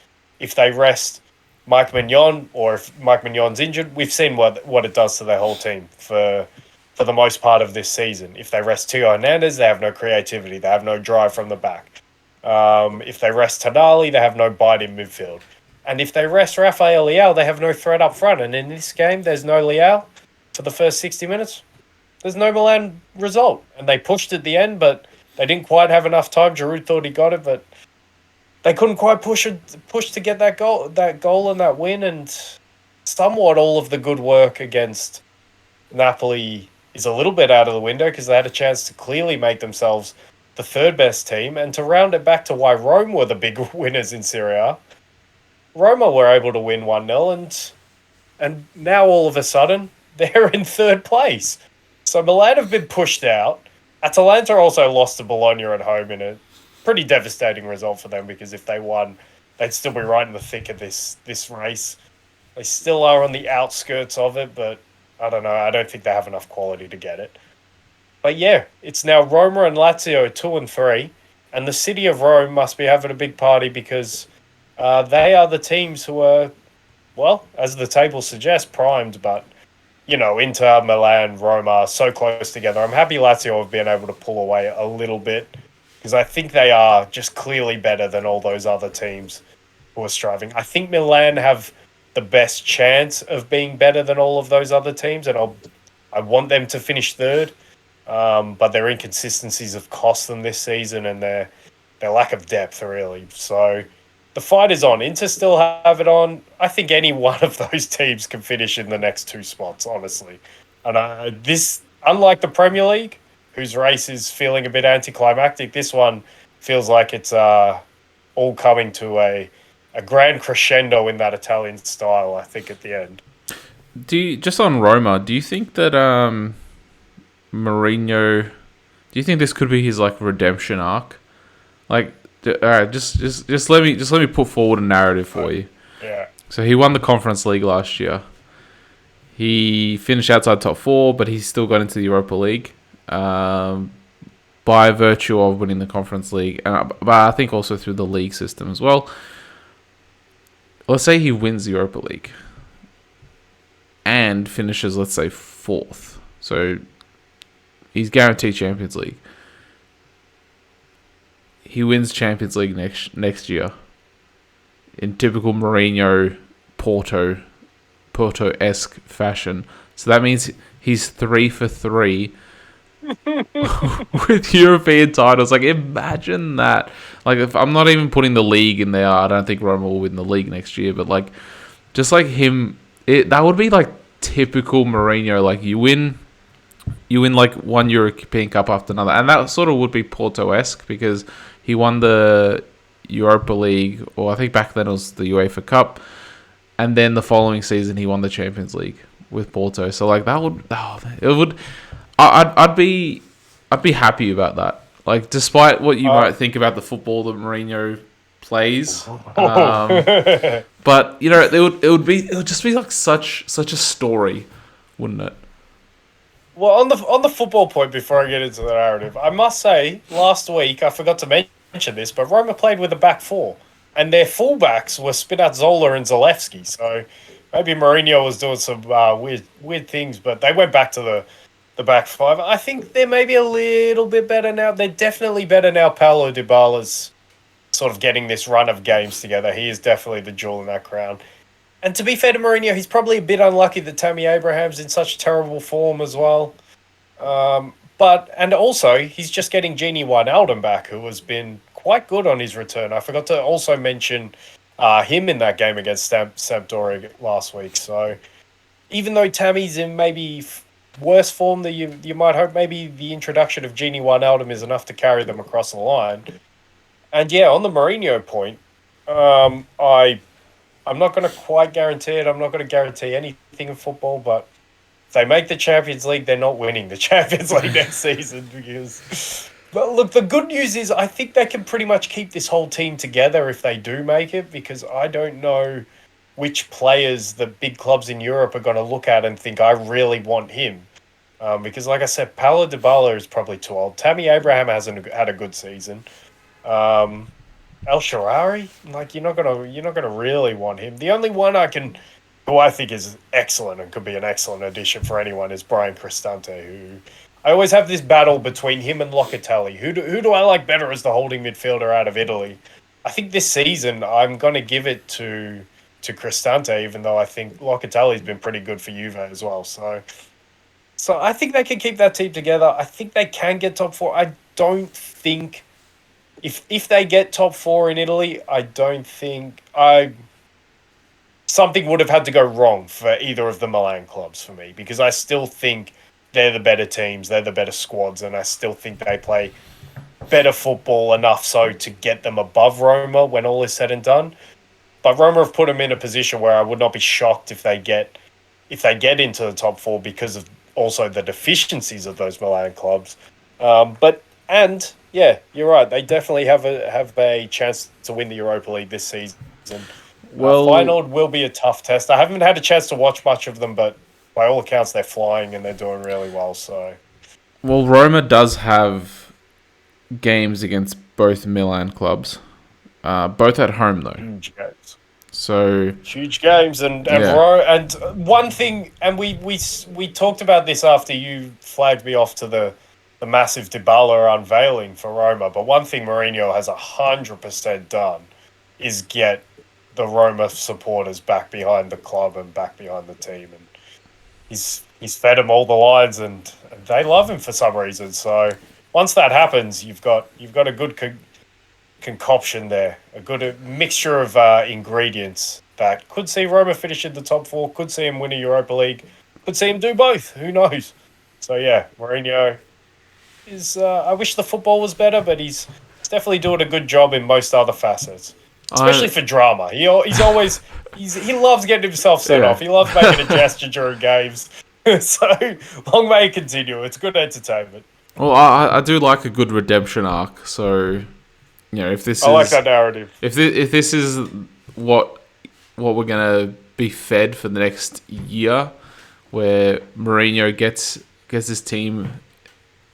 If they rest Mike Mignon, or if Mike Mignon's injured, we've seen what it does to their whole team for the most part of this season. If they rest Tio Hernandez, they have no creativity. They have no drive from the back. If they rest Tonali, they have no bite in midfield. And if they rest Rafael Leao, they have no threat up front. And in this game, there's no Leao for the first 60 minutes. There's no Milan result. And they pushed at the end, but they didn't quite have enough time. Giroud thought he got it, but they couldn't quite push to get that goal and that win. And somewhat all of the good work against Napoli is a little bit out of the window because they had a chance to clearly make themselves the third best team. And to round it back to why Rome were the big winners in Serie A, Roma were able to win 1-0 and now all of a sudden they're in third place. So Milan have been pushed out. Atalanta also lost to Bologna at home in a pretty devastating result for them because if they won, they'd still be right in the thick of this race. They still are on the outskirts of it, but I don't know. I don't think they have enough quality to get it. But yeah, it's now Roma and Lazio 2 and 3, and the city of Rome must be having a big party because they are the teams who are, well, as the table suggests, primed. But you know, Inter, Milan, Roma are so close together. I'm happy Lazio have been able to pull away a little bit because I think they are just clearly better than all those other teams who are striving. I think Milan have the best chance of being better than all of those other teams, and I want them to finish third. But their inconsistencies have cost them this season, and their lack of depth really. So the fight is on. Inter still have it on. I think any one of those teams can finish in the next two spots, honestly. And this, unlike the Premier League, whose race is feeling a bit anticlimactic, this one feels like it's all coming to a grand crescendo in that Italian style, I think, at the end. Just on Roma, do you think that Mourinho, do you think this could be his like redemption arc? Like, all right, just let me put forward a narrative for you. Yeah. So he won the Conference League last year. He finished outside top 4, but he still got into the Europa League by virtue of winning the Conference League, but I think also through the league system as well. Let's say he wins the Europa League and finishes, let's say, 4th. So he's guaranteed Champions League. He wins Champions League next year in typical Mourinho Porto-esque fashion. So that means he's 3 for 3 with European titles. Like, imagine that. Like, if I'm not even putting the league in there, I don't think Roma will win the league next year. But like, just like him, that would be like typical Mourinho. Like, you win like one European Cup after another, and that sort of would be Porto-esque because he won the Europa League, or I think back then it was the UEFA Cup, and then the following season he won the Champions League with Porto. So like I'd be happy about that. Like, despite what you might think about the football that Mourinho plays, but you know, it would just be like such a story, wouldn't it? Well, on the football point, before I get into the narrative, I must say, last week, I forgot to mention this, but Roma played with a back 4, and their fullbacks were Spinazzola and Zalewski, so maybe Mourinho was doing some weird things, but they went back to the back five. I think they're maybe a little bit better now. They're definitely better now. Paulo Dybala's sort of getting this run of games together. He is definitely the jewel in that crown. And to be fair to Mourinho, he's probably a bit unlucky that Tammy Abraham's in such terrible form as well. And also, he's just getting Gini Wijnaldum back, who has been quite good on his return. I forgot to also mention him in that game against Sampdoria last week. So even though Tammy's in maybe worse form than you might hope, maybe the introduction of Gini Wijnaldum is enough to carry them across the line. And yeah, on the Mourinho point, I'm not going to quite guarantee it. I'm not going to guarantee anything in football, but if they make the Champions League, they're not winning the Champions League next season because. But look, the good news is I think they can pretty much keep this whole team together if they do make it, because I don't know which players the big clubs in Europe are going to look at and think, I really want him. Because, like I said, Paulo Dybala is probably too old. Tammy Abraham hasn't had a good season. El Shaarawy, like you're not gonna really want him. The only one who I think is excellent and could be an excellent addition for anyone, is Brian Cristante, who I always have this battle between him and Locatelli. Who do I like better as the holding midfielder out of Italy? I think this season I'm gonna give it to Cristante, even though I think Locatelli's been pretty good for Juve as well. So I think they can keep that team together. I think they can get top four. I don't think if they get top four in Italy, I don't think something would have had to go wrong for either of the Milan clubs for me, because I still think they're the better teams, they're the better squads, and I still think they play better football enough so to get them above Roma when all is said and done. But Roma have put them in a position where I would not be shocked if they get into the top four because of also the deficiencies of those Milan clubs. Yeah, you're right. They definitely have a chance to win the Europa League this season. Well, Feyenoord will be a tough test. I haven't had a chance to watch much of them, but by all accounts, they're flying and they're doing really well. So, well, Roma does have games against both Milan clubs, both at home though. Huge games. So huge games, and one thing, and we talked about this after you flagged me off to the massive Dybala unveiling for Roma. But one thing Mourinho has 100% done is get the Roma supporters back behind the club and back behind the team, and he's fed them all the lines, and they love him for some reason. So once that happens, you've got a good concoction there, a good mixture of ingredients that could see Roma finish in the top four, could see him win a Europa League, could see him do both. Who knows? So yeah, Mourinho is. I wish the football was better, but he's definitely doing a good job in most other facets, especially for drama. He loves getting himself sent off. He loves making a gesture during games. So long may it continue. It's good entertainment. Well, I do like a good redemption arc. So, if this like that narrative. If this is what we're gonna be fed for the next year, where Mourinho gets his team,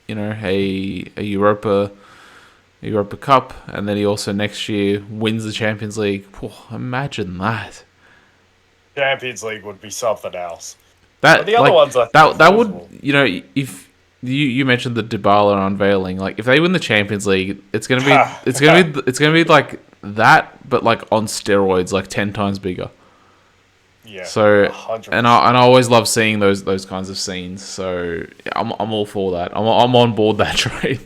a Europa Cup, and then he also next year wins the Champions League. Imagine that. Champions League would be something else. The other ones, that would, if you mentioned the Dybala unveiling, like if they win the Champions League, it's gonna be like that, but like on steroids, like 10 times bigger. Yeah. So 100%. and I always love seeing those kinds of scenes. So I'm all for that. I'm on board that train.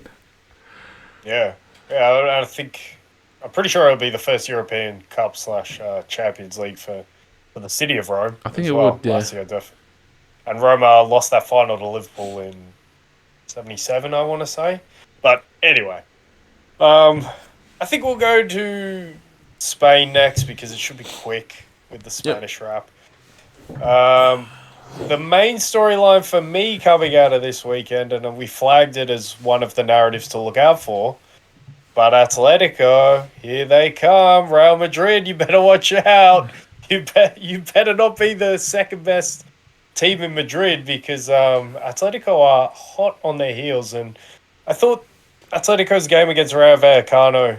Yeah. I think I'm pretty sure it'll be the first European Cup / Champions League for the city of Rome. I think it would. Yeah. Last year, and Roma lost that final to Liverpool in 1977, I want to say. But anyway, I think we'll go to Spain next because it should be quick with the Spanish wrap. The main storyline for me coming out of this weekend, and we flagged it as one of the narratives to look out for, but Atletico, here they come. Real Madrid, you better watch out. You better not be the second best team in Madrid, because Atletico are hot on their heels, and I thought Atletico's game against Rayo Vallecano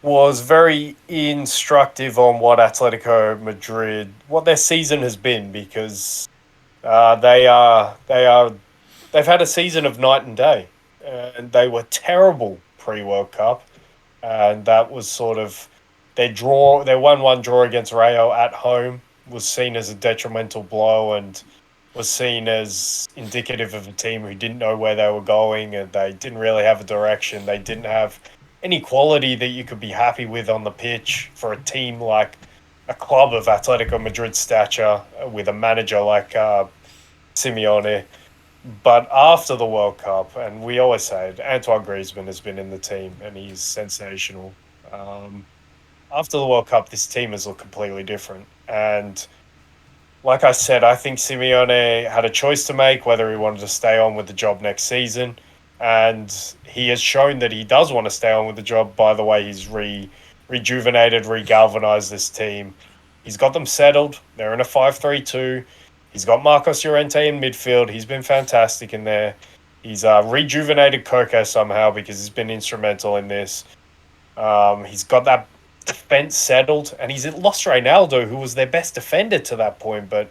was very instructive on what Atletico Madrid, what their season has been, because They've had a season of night and day, and they were terrible pre-World Cup, and that was sort of their 1-1 draw against Rayo at home was seen as a detrimental blow and was seen as indicative of a team who didn't know where they were going and they didn't really have a direction. They didn't have any quality that you could be happy with on the pitch for a team like a club of Atletico Madrid stature with a manager like Simeone. But after the World Cup, and we always say it, Antoine Griezmann has been in the team and he's sensational. Um, After the World Cup, this team has looked completely different. And like I said, I think Simeone had a choice to make whether he wanted to stay on with the job next season. And he has shown that he does want to stay on with the job by the way he's rejuvenated, regalvanized this team. He's got them settled. They're in a 5-3-2. He's got Marcos Llorente in midfield. He's been fantastic in there. He's rejuvenated Koke somehow because he's been instrumental in this. He's got that defense settled, and he's lost Reynaldo, who was their best defender to that point, but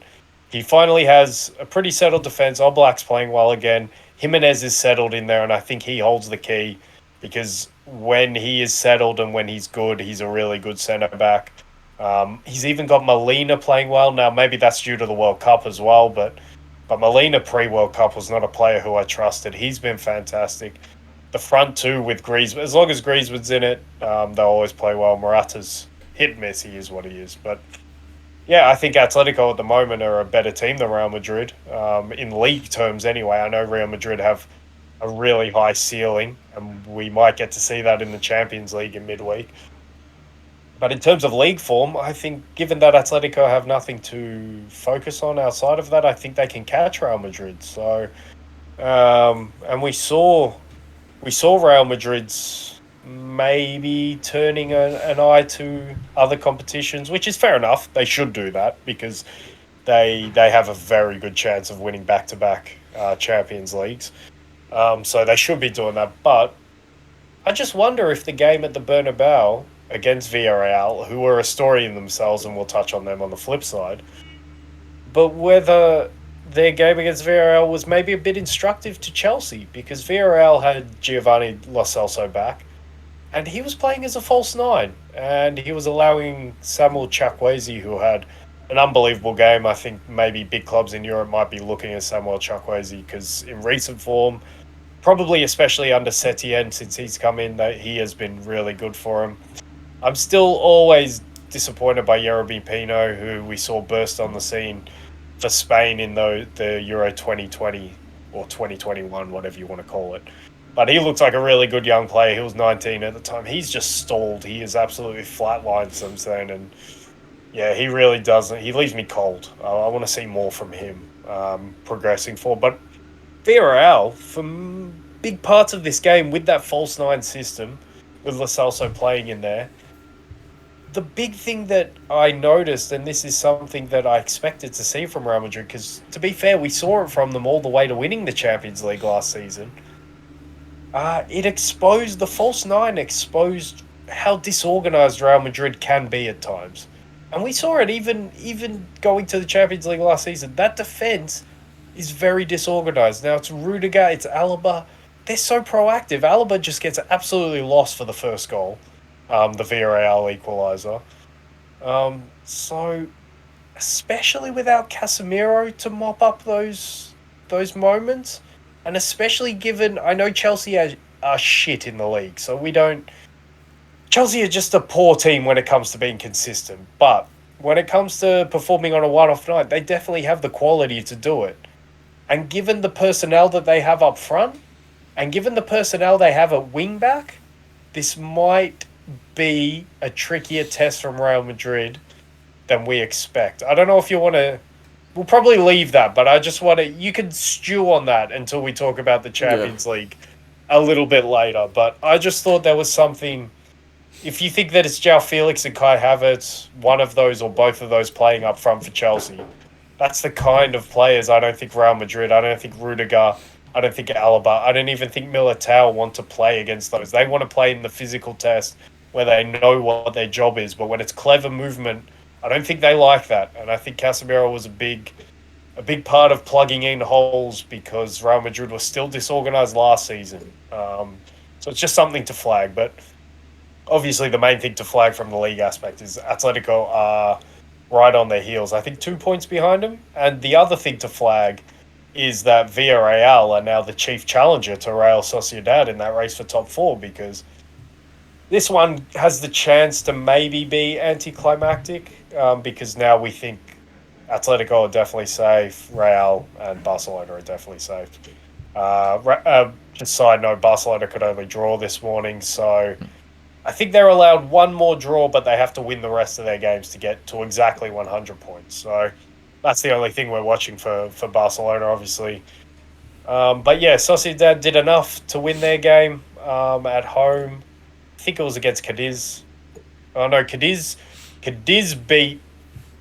he finally has a pretty settled defense. All Black's playing well again. Jimenez is settled in there, and I think he holds the key because when he is settled and when he's good, he's a really good centre back. He's even got Molina playing well. Now, maybe that's due to the World Cup as well, but Molina pre-World Cup was not a player who I trusted. He's been fantastic. The front two with Griezmann, as long as Griezmann's in it, they'll always play well. Morata's hit and miss, he is what he is. But yeah, I think Atletico at the moment are a better team than Real Madrid, in league terms anyway. I know Real Madrid have a really high ceiling, and we might get to see that in the Champions League in midweek. But in terms of league form, I think given that Atletico have nothing to focus on outside of that, I think they can catch Real Madrid. So, and we saw Real Madrid's maybe turning an eye to other competitions, which is fair enough. They should do that because they have a very good chance of winning back-to-back Champions Leagues. So they should be doing that. But I just wonder if the game at the Bernabeu against Villarreal, who are a story in themselves, and we'll touch on them on the flip side, but whether their game against Villarreal was maybe a bit instructive to Chelsea because Villarreal had Giovanni Lo Celso back and he was playing as a false nine and he was allowing Samuel Chukwueze, who had an unbelievable game. I think maybe big clubs in Europe might be looking at Samuel Chukwueze because in recent form, probably especially under Setien since he's come in, that he has been really good for him. I'm still always disappointed by Yeremy Pino, who we saw burst on the scene for Spain in the Euro 2020 or 2021, whatever you want to call it. But he looks like a really good young player. He was 19 at the time. He's just stalled. He is absolutely flatlined since then. And yeah, he really doesn't. He leaves me cold. I want to see more from him progressing forward. But Villarreal, for big parts of this game with that false nine system, with Lo Celso playing in there, the big thing that I noticed, and this is something that I expected to see from Real Madrid, because to be fair, we saw it from them all the way to winning the Champions League last season. The false nine exposed how disorganized Real Madrid can be at times. And we saw it even going to the Champions League last season. That defense is very disorganized. Now it's Rudiger, it's Alaba. They're so proactive. Alaba just gets absolutely lost for the first goal. The Villarreal equaliser. So, especially without Casemiro to mop up those moments, and especially given I know Chelsea are shit in the league, so we don't. Chelsea are just a poor team when it comes to being consistent, but when it comes to performing on a one-off night, they definitely have the quality to do it. And given the personnel that they have up front, and given the personnel they have at wing-back, this might be a trickier test from Real Madrid than we expect. I don't know if you want to... We'll probably leave that, but I just want to... You can stew on that until we talk about the Champions League a little bit later. But I just thought there was something... If you think that it's João Felix and Kai Havertz, one of those or both of those playing up front for Chelsea, that's the kind of players I don't think Real Madrid, I don't think Rudiger, I don't think Alaba, I don't even think Militao want to play against those. They want to play in the physical test where they know what their job is. But when it's clever movement, I don't think they like that. And I think Casemiro was a big a big part of plugging in holes because Real Madrid was still disorganized last season. So it's just something to flag. But obviously, the main thing to flag from the league aspect is Atletico are right on their heels. I think 2 points behind them. And the other thing to flag is that Villarreal are now the chief challenger to Real Sociedad in that race for top four because this one has the chance to maybe be anticlimactic because now we think Atletico are definitely safe, Real and Barcelona are definitely safe. Just side note, Barcelona could only draw this morning, so I think they're allowed one more draw, but they have to win the rest of their games to get to exactly 100 points. So that's the only thing we're watching for Barcelona, obviously. But yeah, Sociedad did enough to win their game at home. I think it was against Cadiz. Oh no, Cadiz beat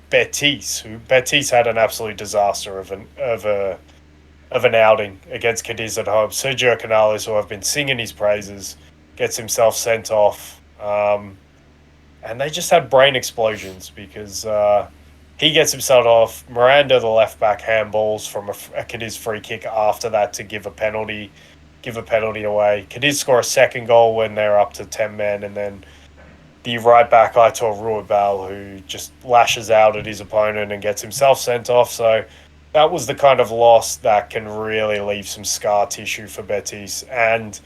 Betis, who Betis had an absolute disaster of an outing against Cadiz at home. Sergio Canales, who I've been singing his praises, gets himself sent off. And they just had brain explosions because he gets himself off. Miranda, the left back, handballs from a Cadiz free kick after that to give a penalty away. Cadiz score a second goal when they're up to 10 men, and then the right back Aitor Ruibal, who just lashes out at his opponent and gets himself sent off. So that was the kind of loss that can really leave some scar tissue for Betis, and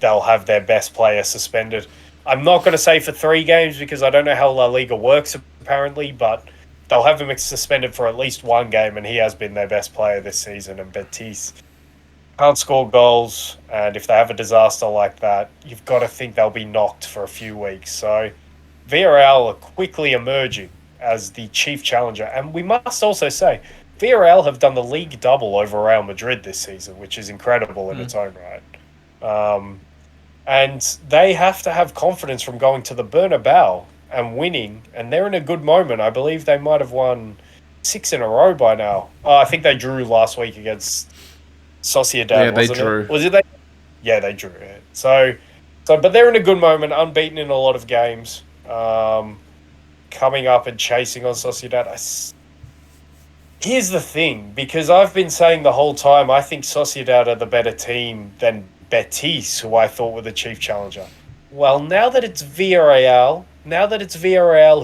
they'll have their best player suspended. I'm not going to say for 3 games because I don't know how La Liga works apparently, but they'll have him suspended for at least 1 game, and he has been their best player this season. And Betis can't score goals, and if they have a disaster like that, you've got to think they'll be knocked for a few weeks. So Villarreal are quickly emerging as the chief challenger, and we must also say Villarreal have done the league double over Real Madrid this season, which is incredible in its own right. And they have to have confidence from going to the Bernabeu and winning, and they're in a good moment. I believe they might have won 6 in a row by now. I think they drew last week against Sociedad. Yeah, they drew. Was it they? Yeah, they drew. Yeah. So, but they're in a good moment, unbeaten in a lot of games. Coming up and chasing on Sociedad. Here's the thing, because I've been saying the whole time, I think Sociedad are the better team than Betis, who I thought were the chief challenger. Well, now that it's Villarreal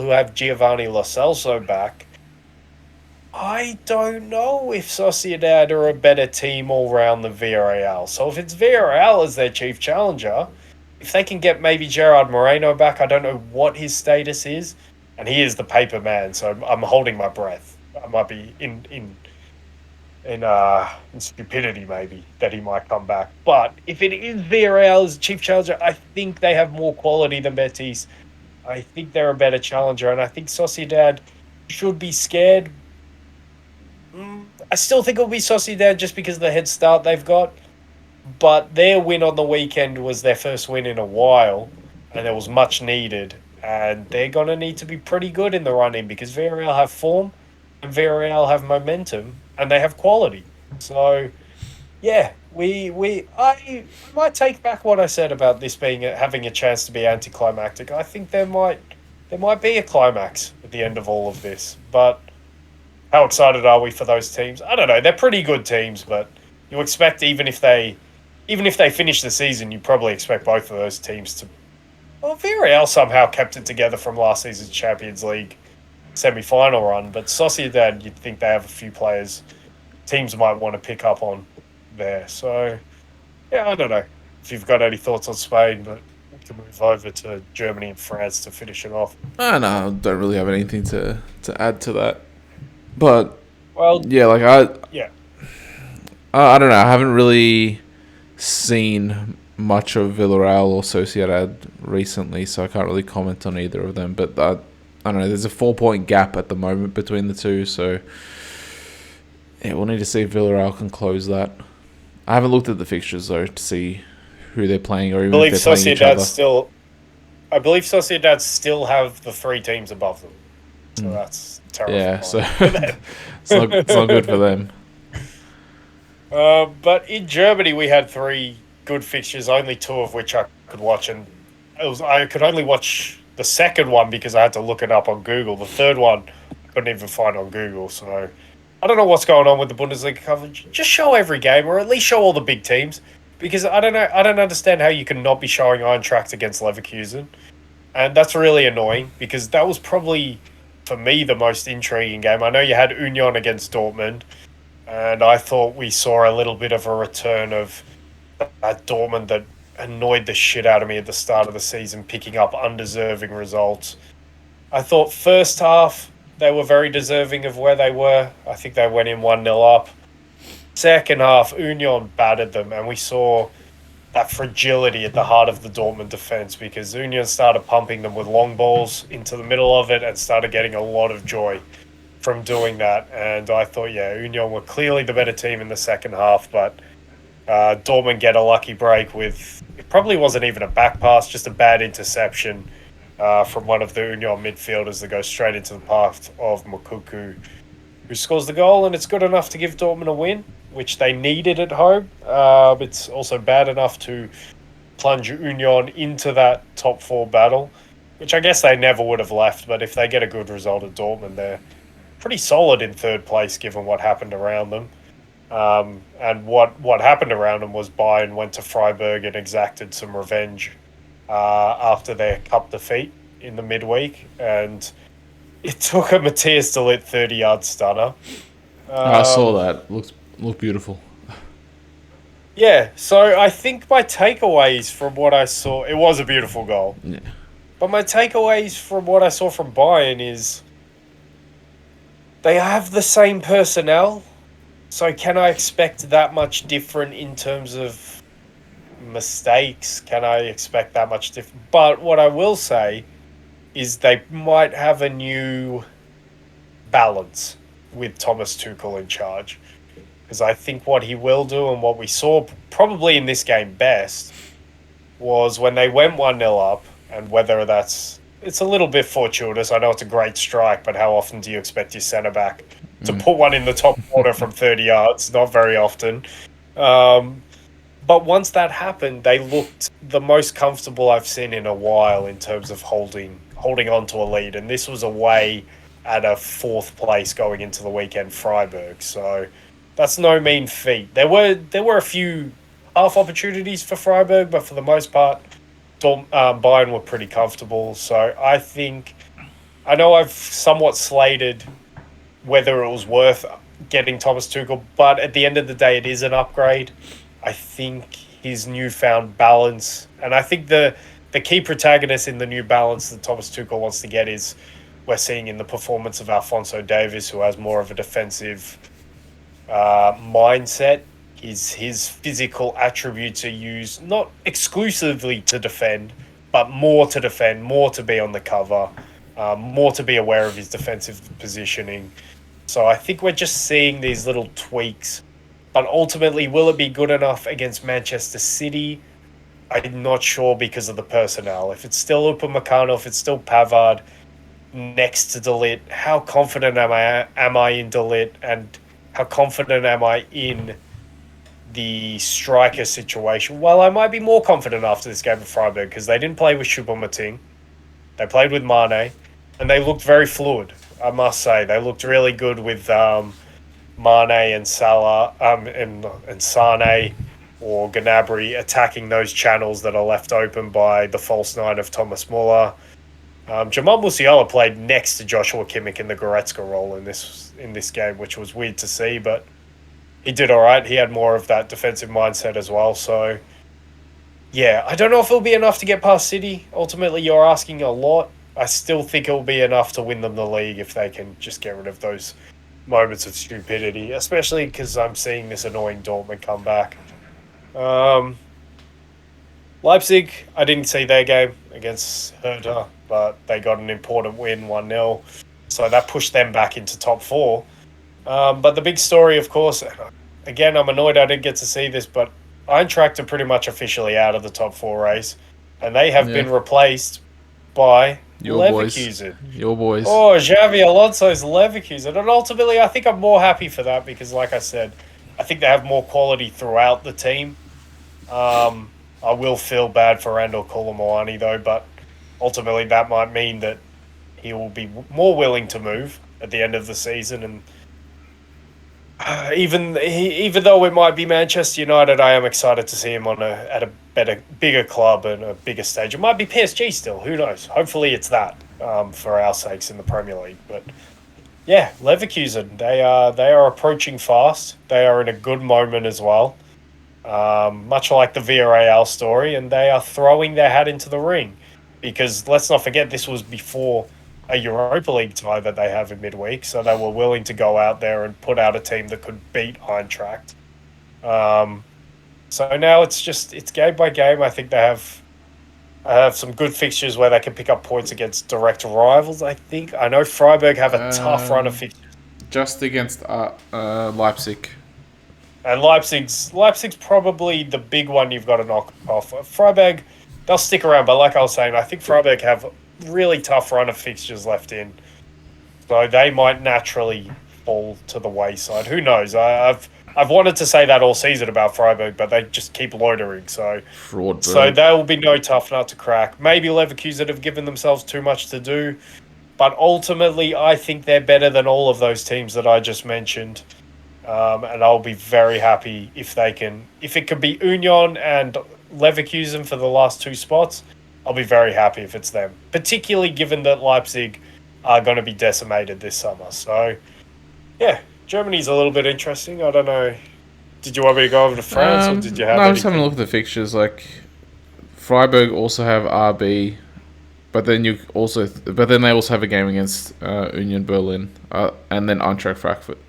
who have Giovanni Lo Celso back, I don't know if Sociedad are a better team all round than Villarreal. So if it's Villarreal as their chief challenger, if they can get maybe Gerard Moreno back, I don't know what his status is, and he is the paper man, so I'm holding my breath. I might be in stupidity maybe that he might come back. But if it is Villarreal as chief challenger, I think they have more quality than Betis. I think they're a better challenger, and I think Sociedad should be scared. I still think it'll be Sociedad just because of the head start they've got. But their win on the weekend was their first win in a while, and it was much needed. And they're going to need to be pretty good in the run-in because Villarreal have form and Villarreal have momentum and they have quality. So, yeah, I might take back what I said about this being having a chance to be anticlimactic. I think there might be a climax at the end of all of this. But how excited are we for those teams? I don't know. They're pretty good teams, but you expect even if they finish the season, you probably expect both of those teams to. Well, Villarreal somehow kept it together from last season's Champions League semi-final run, but Sociedad, you'd think they have a few players teams might want to pick up on there. So, yeah, I don't know if you've got any thoughts on Spain, but we can move over to Germany and France to finish it off. No, I don't really have anything to add to that. But, well, yeah, like I don't know. I haven't really seen much of Villarreal or Sociedad recently, so I can't really comment on either of them. But I don't know. There's a 4-point gap at the moment between the two, so yeah, we'll need to see if Villarreal can close that. I haven't looked at the fixtures though to see who they're playing or even if they're playing each other. I believe Sociedad still have the 3 teams above them, so that's terrible. Yeah, so it's not good for them. But in Germany, we had 3 good fixtures, only 2 of which I could watch, and I could only watch the second one because I had to look it up on Google. The third one I couldn't even find on Google, so I don't know what's going on with the Bundesliga coverage. Just show every game, or at least show all the big teams. Because I don't know, I don't understand how you can not be showing Eintracht against Leverkusen, and that's really annoying because that was probably for me the most intriguing game. I know you had Union against Dortmund, and I thought we saw a little bit of a return of that Dortmund that annoyed the shit out of me at the start of the season, picking up undeserving results. I thought first half they were very deserving of where they were. I think they went in 1-0 up. Second half, Union battered them, and we saw that fragility at the heart of the Dortmund defense because Union started pumping them with long balls into the middle of it and started getting a lot of joy from doing that. And I thought, yeah, Union were clearly the better team in the second half, but Dortmund get a lucky break with, it probably wasn't even a back pass, just a bad interception from one of the Union midfielders that goes straight into the path of Mokuku, who scores the goal, and it's good enough to give Dortmund a win, which they needed at home. It's also bad enough to plunge Union into that top four battle, which I guess they never would have left, but if they get a good result at Dortmund, they're pretty solid in third place given what happened around them. And what happened around them was Bayern went to Freiburg and exacted some revenge after their cup defeat in the midweek, and it took a Matthias de Ligt 30-yard stunner. I saw that. Looked beautiful. Yeah, so I think my takeaways from what I saw, it was a beautiful goal. Yeah. But my takeaways from what I saw from Bayern is they have the same personnel. So can I expect that much different in terms of mistakes? Can I expect that much different? But what I will say is they might have a new balance with Thomas Tuchel in charge. Because I think what he will do and what we saw probably in this game best was when they went 1-0 up, and whether it's a little bit fortuitous. I know it's a great strike, but how often do you expect your centre back to put one in the top corner from 30 yards? Not very often. But once that happened, they looked the most comfortable I've seen in a while in terms of holding on to a lead. And this was away at a fourth place going into the weekend, Freiburg. So that's no mean feat. There were a few half opportunities for Freiburg, but for the most part, Bayern were pretty comfortable. So I know I've somewhat slated whether it was worth getting Thomas Tuchel, but at the end of the day, it is an upgrade. I think his newfound balance, and I think the key protagonist in the new balance that Thomas Tuchel wants to get is we're seeing in the performance of Alphonso Davies, who has more of a defensive mindset. His physical attributes are used not exclusively to defend, but more to defend, more to be on the cover, more to be aware of his defensive positioning. So I think we're just seeing these little tweaks. But ultimately, will it be good enough against Manchester City? I'm not sure because of the personnel. If it's still Upamecano, if it's still Pavard next to De Ligt, how confident am I in De Ligt, and how confident am I in the striker situation? Well, I might be more confident after this game of Freiburg because they didn't play with Choupo-Moting. They played with Mane, and they looked very fluid, I must say. They looked really good with Mane and Salah and Sane or Gnabry attacking those channels that are left open by the false nine of Thomas Muller. Jamal Musiala played next to Joshua Kimmich in the Goretzka role in this game, which was weird to see, but he did all right. He had more of that defensive mindset as well. So, yeah, I don't know if it'll be enough to get past City. Ultimately, you're asking a lot. I still think it'll be enough to win them the league if they can just get rid of those moments of stupidity, especially because I'm seeing this annoying Dortmund come back. Leipzig, I didn't see their game against Hertha, but they got an important win, 1-0. So that pushed them back into top four. But the big story, of course, again, I'm annoyed I didn't get to see this, but Eintracht are pretty much officially out of the top four race, and they have been replaced by Leverkusen. Your boys. Oh, Xavi Alonso's Leverkusen. And ultimately, I think I'm more happy for that because, like I said, I think they have more quality throughout the team. I will feel bad for Randall Koulibaly, though, but ultimately that might mean that he will be more willing to move at the end of the season, and Even though it might be Manchester United, I am excited to see him at a bigger club and a bigger stage. It might be PSG still. Who knows? Hopefully, it's that for our sakes in the Premier League. But yeah, Leverkusen, they are approaching fast. They are in a good moment as well, much like the Villarreal story, and they are throwing their hat into the ring because let's not forget this was before a Europa League tie that they have in midweek, so they were willing to go out there and put out a team that could beat Eintracht. Um, so now it's game by game. I think they have some good fixtures where they can pick up points against direct rivals. I know Freiburg have a tough run of fixtures, just against Leipzig. and Leipzig's probably the big one you've got to knock off. Freiburg, they'll stick around, but like I was saying, I think Freiburg have really tough run of fixtures left in, so they might naturally fall to the wayside. Who knows? I've wanted to say that all season about Freiburg, but they just keep loitering. So Fraud. so there will be no tough nut to crack. Maybe Leverkusen have given themselves too much to do, but ultimately I think they're better than all of those teams that I just mentioned. And I'll be very happy if it could be Union and Leverkusen for the last two spots. I'll be very happy if it's them, particularly given that Leipzig are going to be decimated this summer. So, yeah, Germany's a little bit interesting. I don't know. Did you want me to go over to France, or did you have? No, I'm just having a look at the fixtures. Like Freiburg also have RB, but then they also have a game against Union Berlin, and then Eintracht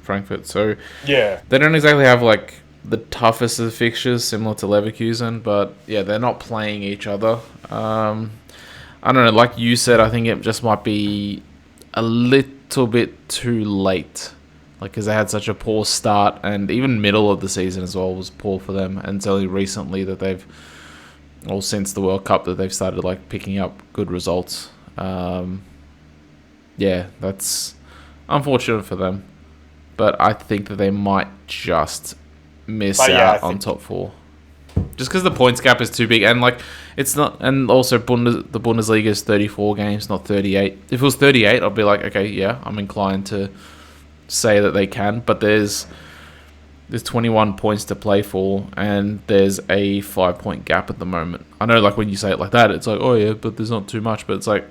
Frankfurt. So yeah, they don't exactly have like the toughest of the fixtures, similar to Leverkusen, but yeah, they're not playing each other. I don't know, like you said, I think it just might be a little bit too late, like because they had such a poor start, and even middle of the season as well was poor for them, and it's only recently that since the World Cup that they've started like picking up good results. Yeah, that's unfortunate for them, but I think that they might just miss out on top four, just because the points gap is too big, and like it's not, and also the Bundesliga is 34 games, not 38. If it was 38, I'd be like, okay, yeah, I'm inclined to say that they can, but there's 21 points to play for, and there's a 5-point gap at the moment. I know, like when you say it like that, it's like, oh yeah, but there's not too much, but it's like,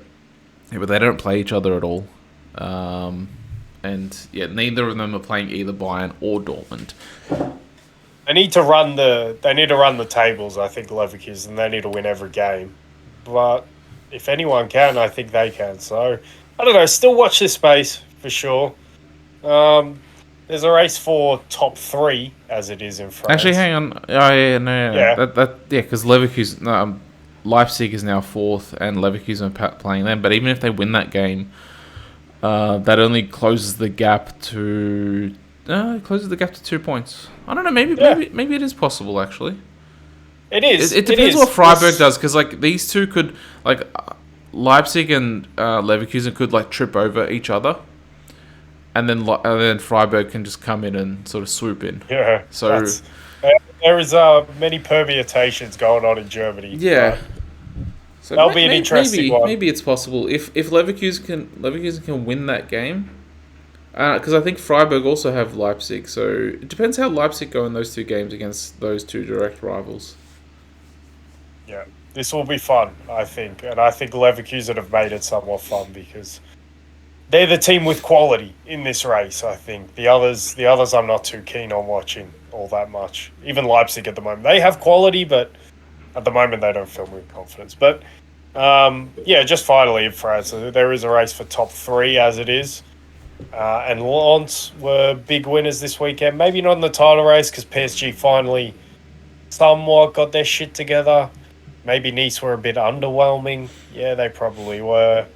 yeah, but they don't play each other at all. And yeah, neither of them are playing either Bayern or Dortmund. They need to run the tables. I think Leverkusen, they need to win every game, but if anyone can, I think they can. So I don't know. Still watch this space for sure. There's a race for top 3 as it is in France. Actually, hang on. Oh yeah, no. Yeah, because Leverkusen, Leipzig is now 4th, and Leverkusen are playing them. But even if they win that game, that only closes the gap to 2 points. I don't know. Maybe it is possible. Actually, it is. It depends what Freiburg does, because like these two could, like Leipzig and Leverkusen could like trip over each other, and then Freiburg can just come in and sort of swoop in. Yeah. So there is many permutations going on in Germany. Yeah. So that'll be an interesting one. Maybe it's possible if Leverkusen can win that game, because I think Freiburg also have Leipzig. So it depends how Leipzig go in those 2 games against those 2 direct rivals. Yeah, this will be fun, I think, and I think Leverkusen have made it somewhat fun because they're the team with quality in this race. I think the others I'm not too keen on watching all that much. Even Leipzig at the moment, they have quality, but at the moment they don't fill me with confidence. But yeah, just finally in France, there is a race for top 3 as it is. And Lens were big winners this weekend. Maybe not in the title race because PSG finally somewhat got their shit together. Maybe Nice were a bit underwhelming. Yeah, they probably were.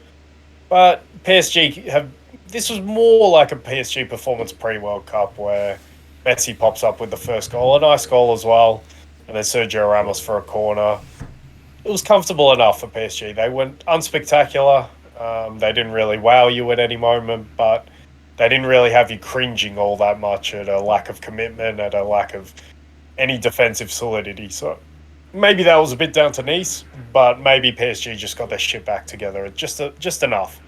But PSG this was more like a PSG performance pre-World Cup where Messi pops up with the first goal, a nice goal as well, and then Sergio Ramos for a corner. It was comfortable enough for PSG. They weren't unspectacular. They didn't really wow you at any moment, but they didn't really have you cringing all that much at a lack of commitment, at a lack of any defensive solidity. So maybe that was a bit down to Nice, but maybe PSG just got their shit back together. Just enough.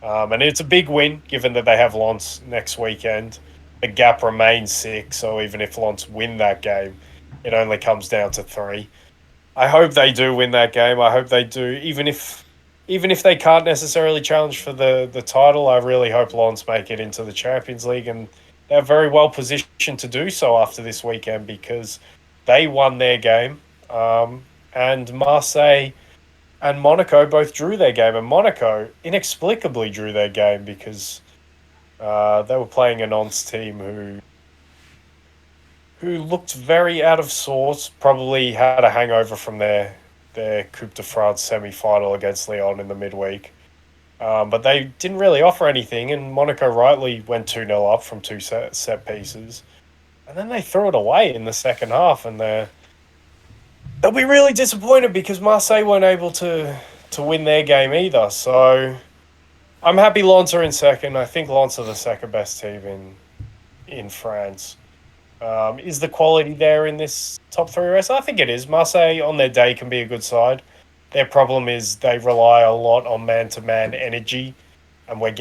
And it's a big win, given that they have Lens next weekend the gap remains 6. So even if Lens win that game, it only comes down to 3. I hope they do win that game. I hope they do, even if they can't necessarily challenge for the title. I really hope Lens make it into the Champions League, and they're very well positioned to do so after this weekend because they won their game, and Marseille and Monaco both drew their game, and Monaco inexplicably drew their game because they were playing a Nantes team who looked very out of sorts, probably had a hangover from their Coupe de France semi-final against Lyon in the midweek. But they didn't really offer anything, and Monaco rightly went 2-0 up from two set pieces. And then they threw it away in the second half, and they'll be really disappointed because Marseille weren't able to win their game either. So I'm happy Lens are in second. I think Lens are the second best team in France. Is the quality there in this top 3 race? I think it is. Marseille on their day can be a good side. Their problem is they rely a lot on man-to-man energy, and we've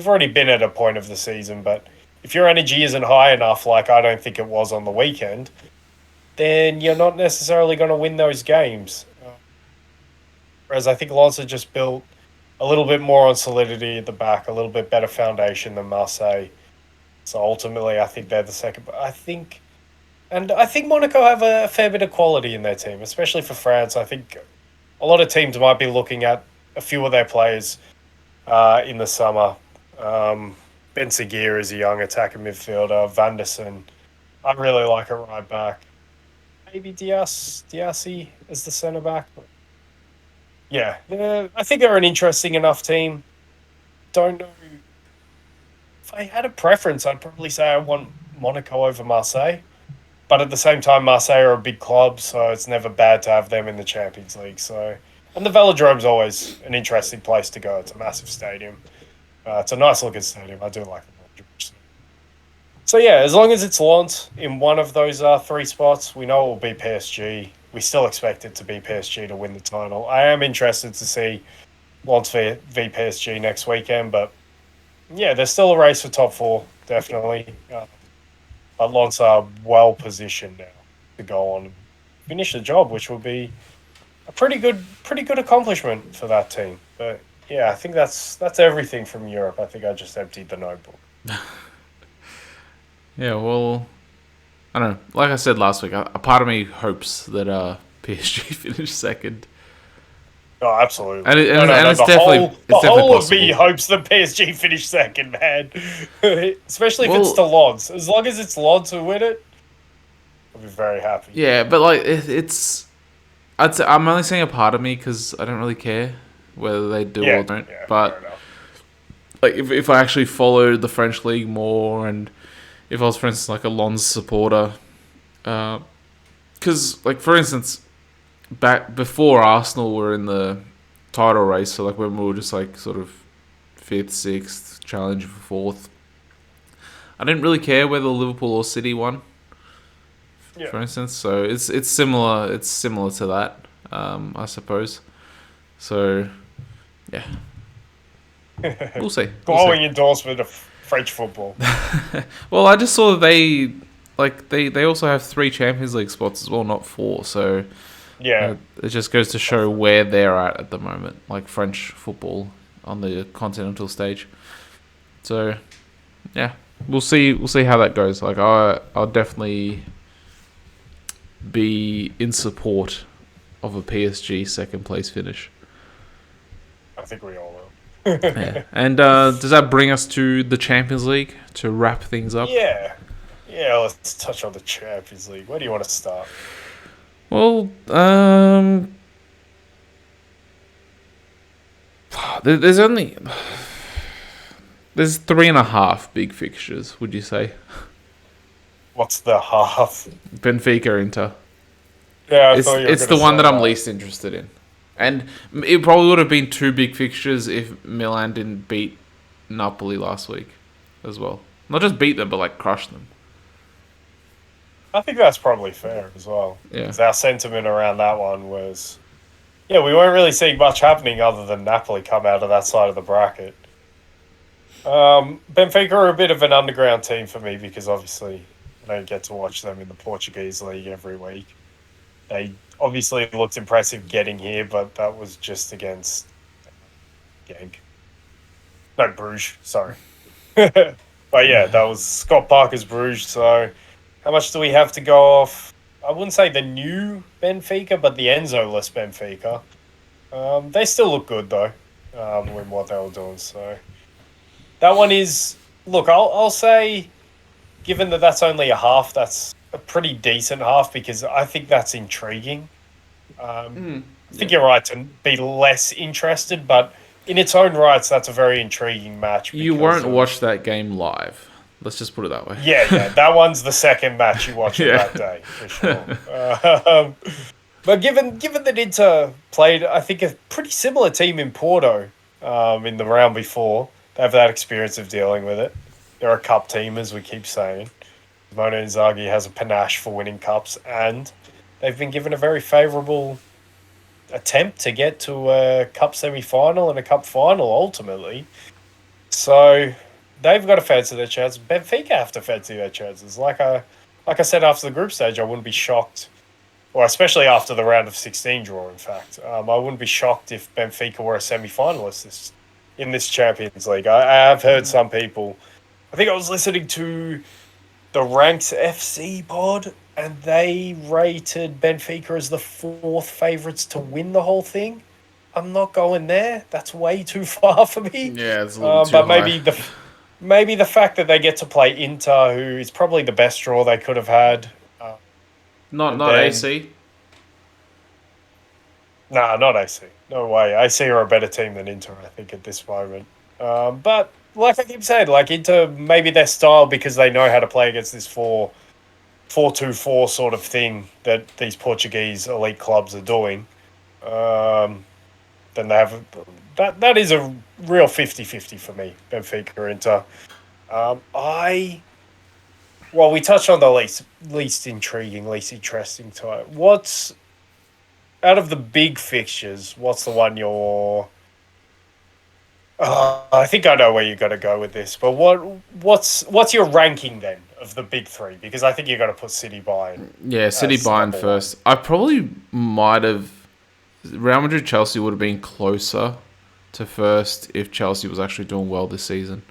already been at a point of the season, but if your energy isn't high enough, like I don't think it was on the weekend, then you're not necessarily going to win those games. Whereas I think Lens have just built a little bit more on solidity at the back, a little bit better foundation than Marseille. So ultimately, I think they're the second. I think Monaco have a fair bit of quality in their team, especially for France. I think a lot of teams might be looking at a few of their players in the summer. Ben Seguir is a young attacking midfielder. Van der Sen, I really like a right back. Maybe Diassi as the centre back. Yeah, I think they're an interesting enough team. Don't know. If I had a preference, I'd probably say I want Monaco over Marseille. But at the same time, Marseille are a big club, so it's never bad to have them in the Champions League. And the Velodrome's always an interesting place to go. It's a massive stadium. It's a nice looking stadium. I do like the Velodrome. So yeah, as long as it's Lens in one of those 3 spots, we know it will be PSG. We still expect it to be PSG to win the title. I am interested to see Lens v PSG next weekend, but yeah, there's still a race for top 4, definitely. But Lens are well positioned now to go on and finish the job, which will be a pretty good accomplishment for that team. But yeah, I think that's everything from Europe. I think I just emptied the notebook. Yeah, well, I don't know. Like I said last week, a part of me hopes that PSG finish second. Oh, absolutely. And it's definitely the whole of possible. me hopes that PSG finish second, man. Especially if it's to Lens. As long as it's Lens who win it, I'll be very happy. Yeah, but like I'm only saying a part of me because I don't really care whether they do or don't. Yeah, but like if I actually followed the French league more, and if I was, for instance, like a Lens supporter, because like for instance, back before Arsenal were in the title race, so like when we were just like sort of 5th, 6th, challenging for 4th, I didn't really care whether Liverpool or City won. Yeah. For instance, so it's similar. It's similar to that, I suppose. So, yeah, we'll see. Glowing endorsement of French football. Well, I just saw that they also have 3 Champions League spots as well, not 4. So yeah, it just goes to show where they're at the moment, like French football on the continental stage. So, yeah, we'll see how that goes. Like I'll definitely be in support of a PSG second place finish. I think we all will. Yeah. And does that bring us to the Champions League to wrap things up? Yeah, let's touch on the Champions League. Where do you want to start? Well, there's 3.5 big fixtures, would you say? What's the half? Benfica, Inter. Yeah, it's the one that I'm least interested in. And it probably would have been 2 big fixtures if Milan didn't beat Napoli last week as well. Not just beat them, but like crush them. I think that's probably fair as well. Yeah. Because our sentiment around that one was, we weren't really seeing much happening other than Napoli come out of that side of the bracket. Benfica are a bit of an underground team for me because obviously I don't get to watch them in the Portuguese league every week. They obviously looked impressive getting here, but that was just against Genk. No, Bruges, sorry. But yeah, that was Scott Parker's Bruges. So how much do we have to go off? I wouldn't say the new Benfica, but the Enzo-less Benfica. They still look good though, with what they were doing. So that one is look. I'll say, given that that's only a half, that's a pretty decent half because I think that's intriguing. I think Yeah. you're right to be less interested, but in its own rights, that's a very intriguing match You because won't of watch that game live. Let's just put it that way. yeah. That one's the second match you watch of Yeah. that day for sure. But given that Inter played, I think a pretty similar team in Porto in the round before, they have that experience of dealing with it. They're a cup team, as we keep saying. Mona Inzaghi has a panache for winning cups, and they've been given a very favourable attempt to get to a cup semi-final and a cup final ultimately. So they've got to fancy their chances. Benfica have to fancy their chances. Like I said after the group stage, I wouldn't be shocked, or especially after the round of 16 draw. In fact, I wouldn't be shocked if Benfica were a semi-finalist in this Champions League. I have heard some people. I think I was listening to the Ranks FC pod, and they rated Benfica as the fourth favourites to win the whole thing. I'm not going there. That's way too far for me. Yeah, it's a little too But high. maybe the fact that they get to play Inter, who is probably the best draw they could have had, Not and not then AC. nah, not AC. No way. AC are a better team than Inter, I think, at this moment. But like I keep saying, like Inter, maybe their style because they know how to play against this 4-2-4 sort of thing that these Portuguese elite clubs are doing. Um, then they have that is a real 50-50 for me, Benfica Inter. I well, we touched on the least intriguing, least interesting type. What's out of the big fixtures? What's the one you're? I think I know where you're going to go with this, but what's your ranking then of the big three? Because I think you're going to put City by Yeah, City as Bayern number one. first. I probably might have. Real Madrid Chelsea would have been closer to first if Chelsea was actually doing well this season.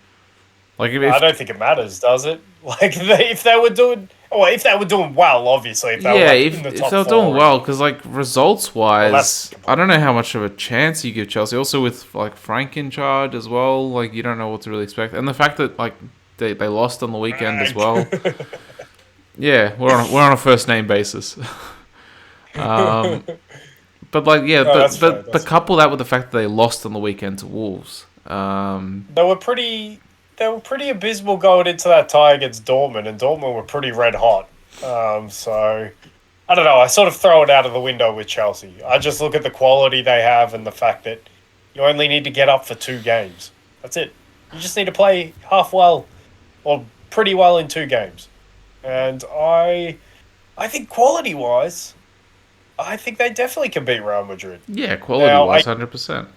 Like I if don't think it matters, does it? Like if they were doing, well, if they were doing well, obviously, if they were yeah, like in the if top they were doing four, well, because like results well, that's wise, I don't know how much of a chance you give Chelsea. Also with like Frank in charge as well, like you don't know what to really expect, and the fact that like they lost on the weekend as Frank. well. Yeah, we're on a first name basis. But like yeah, No, that's fair. but That's fair. couple that with the fact that they lost on the weekend to Wolves. They were pretty. They were pretty abysmal going into that tie against Dortmund, and Dortmund were pretty red hot. So I don't know. I sort of throw it out of the window with Chelsea. I just look at the quality they have and the fact that you only need to get up for 2 games. That's it. You just need to play half well or pretty well in 2 games. And I think quality wise, I think they definitely can beat Real Madrid. Yeah, quality Now, wise, 100%.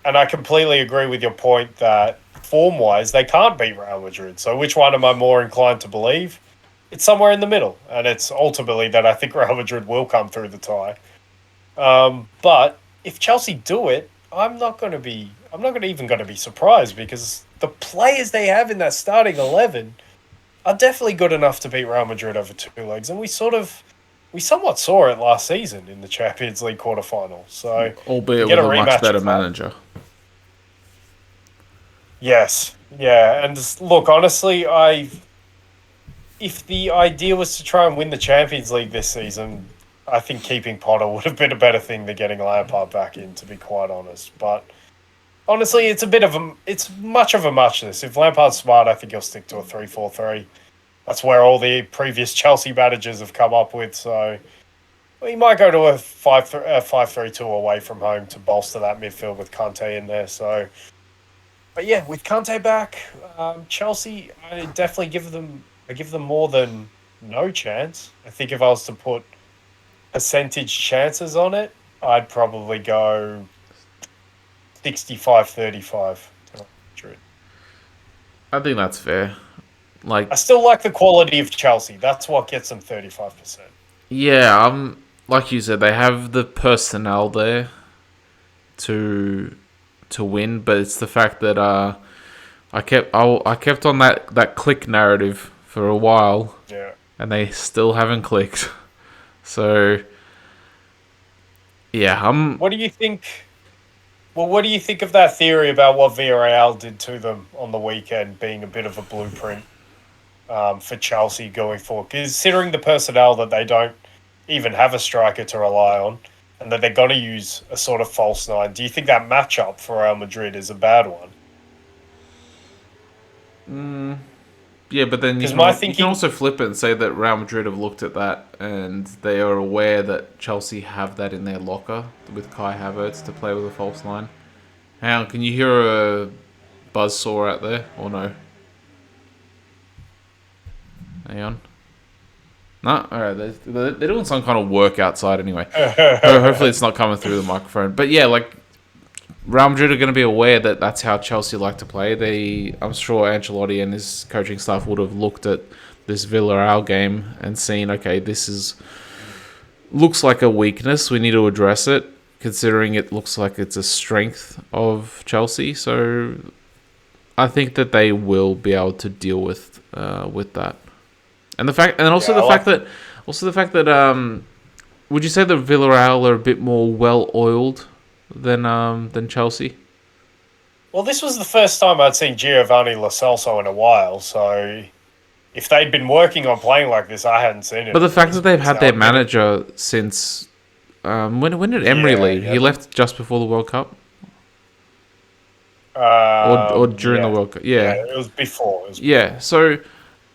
I completely agree with your point that form wise, they can't beat Real Madrid. So which one am I more inclined to believe? It's somewhere in the middle. And it's ultimately that I think Real Madrid will come through the tie. But if Chelsea do it, I'm not even going to be surprised because the players they have in that starting 11 are definitely good enough to beat Real Madrid over 2 legs. And we somewhat saw it last season in the Champions League quarterfinal. So you Albeit get with a a much rematch better of that. manager. Yes, yeah, and look, honestly, if the idea was to try and win the Champions League this season, I think keeping Potter would have been a better thing than getting Lampard back in, to be quite honest. But honestly, it's much of a muchness. If Lampard's smart, I think he'll stick to a 3-4-3. That's where all the previous Chelsea managers have come up with. So he might go to a 5-3-2 away from home to bolster that midfield with Conte in there. So. But yeah, with Conte back, Chelsea, I give them more than no chance. I think if I was to put percentage chances on it, I'd probably go 65-35 to Madrid. I think that's fair. Like, I still like the quality of Chelsea. That's what gets them 35%. yeah, like you said, they have the personnel there to win, but it's the fact that I kept on that click narrative for a while, Yeah. and they still haven't clicked. So yeah, What do you think? Well, what do you think of that theory about what Villarreal did to them on the weekend being a bit of a blueprint for Chelsea going forward? Considering the personnel that they don't even have a striker to rely on and that they're going to use a sort of false nine, do you think that matchup for Real Madrid is a bad one? yeah, but then Because my you can thinking, also flip it and say that Real Madrid have looked at that and they are aware that Chelsea have that in their locker with Kai Havertz to play with a false line. Hang on, can you hear a buzzsaw out there or no? Hang on. No, all right. They're doing some kind of work outside anyway. Hopefully, it's not coming through the microphone. But yeah, like Real Madrid are going to be aware that that's how Chelsea like to play. I'm sure Ancelotti and his coaching staff would have looked at this Villarreal game and seen, okay, looks like a weakness. We need to address it, considering it looks like it's a strength of Chelsea. So I think that they will be able to deal with that. And the fact that would you say that Villarreal are a bit more well oiled than Chelsea? well, this was the first time I'd seen Giovanni Lo Celso in a while, so if they'd been working on playing like this, I hadn't seen it. But the fact that they've had their manager since when did Emery leave? He left just before the World Cup, or during the World Cup. Yeah, it was before. Yeah, so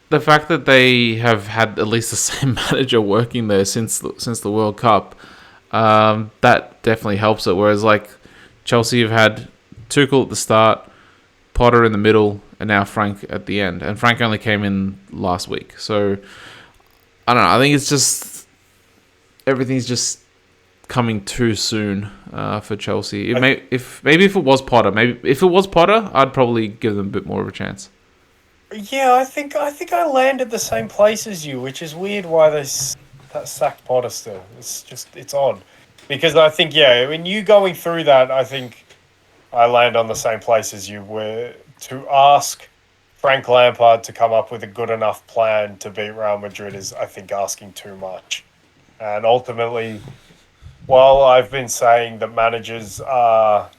the fact that they have had at least the same manager working there since the World Cup, that definitely helps it. Whereas like Chelsea have had Tuchel at the start, Potter in the middle, and now Frank at the end. And Frank only came in last week, so I don't know. I think it's just everything's just coming too soon for Chelsea. Maybe if it was Potter, I'd probably give them a bit more of a chance. Yeah, I think I landed the same place as you, which is weird. Why they sacked Potter still? It's odd, because I think when you going through that, I think I land on the same place as you. Were to ask Frank Lampard to come up with a good enough plan to beat Real Madrid is, I think, asking too much, and ultimately, while I've been saying that managers are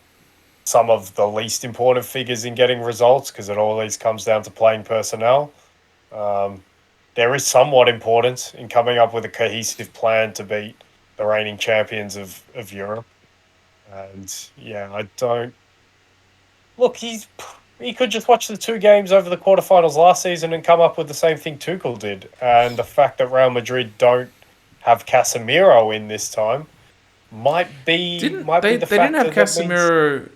some of the least important figures in getting results because it always comes down to playing personnel. There is somewhat importance in coming up with a cohesive plan to beat the reigning champions of Europe. And I don't look. He could just watch the two games over the quarterfinals last season and come up with the same thing Tuchel did. And the fact that Real Madrid don't have Casemiro in this time might be the fact they didn't have Casemiro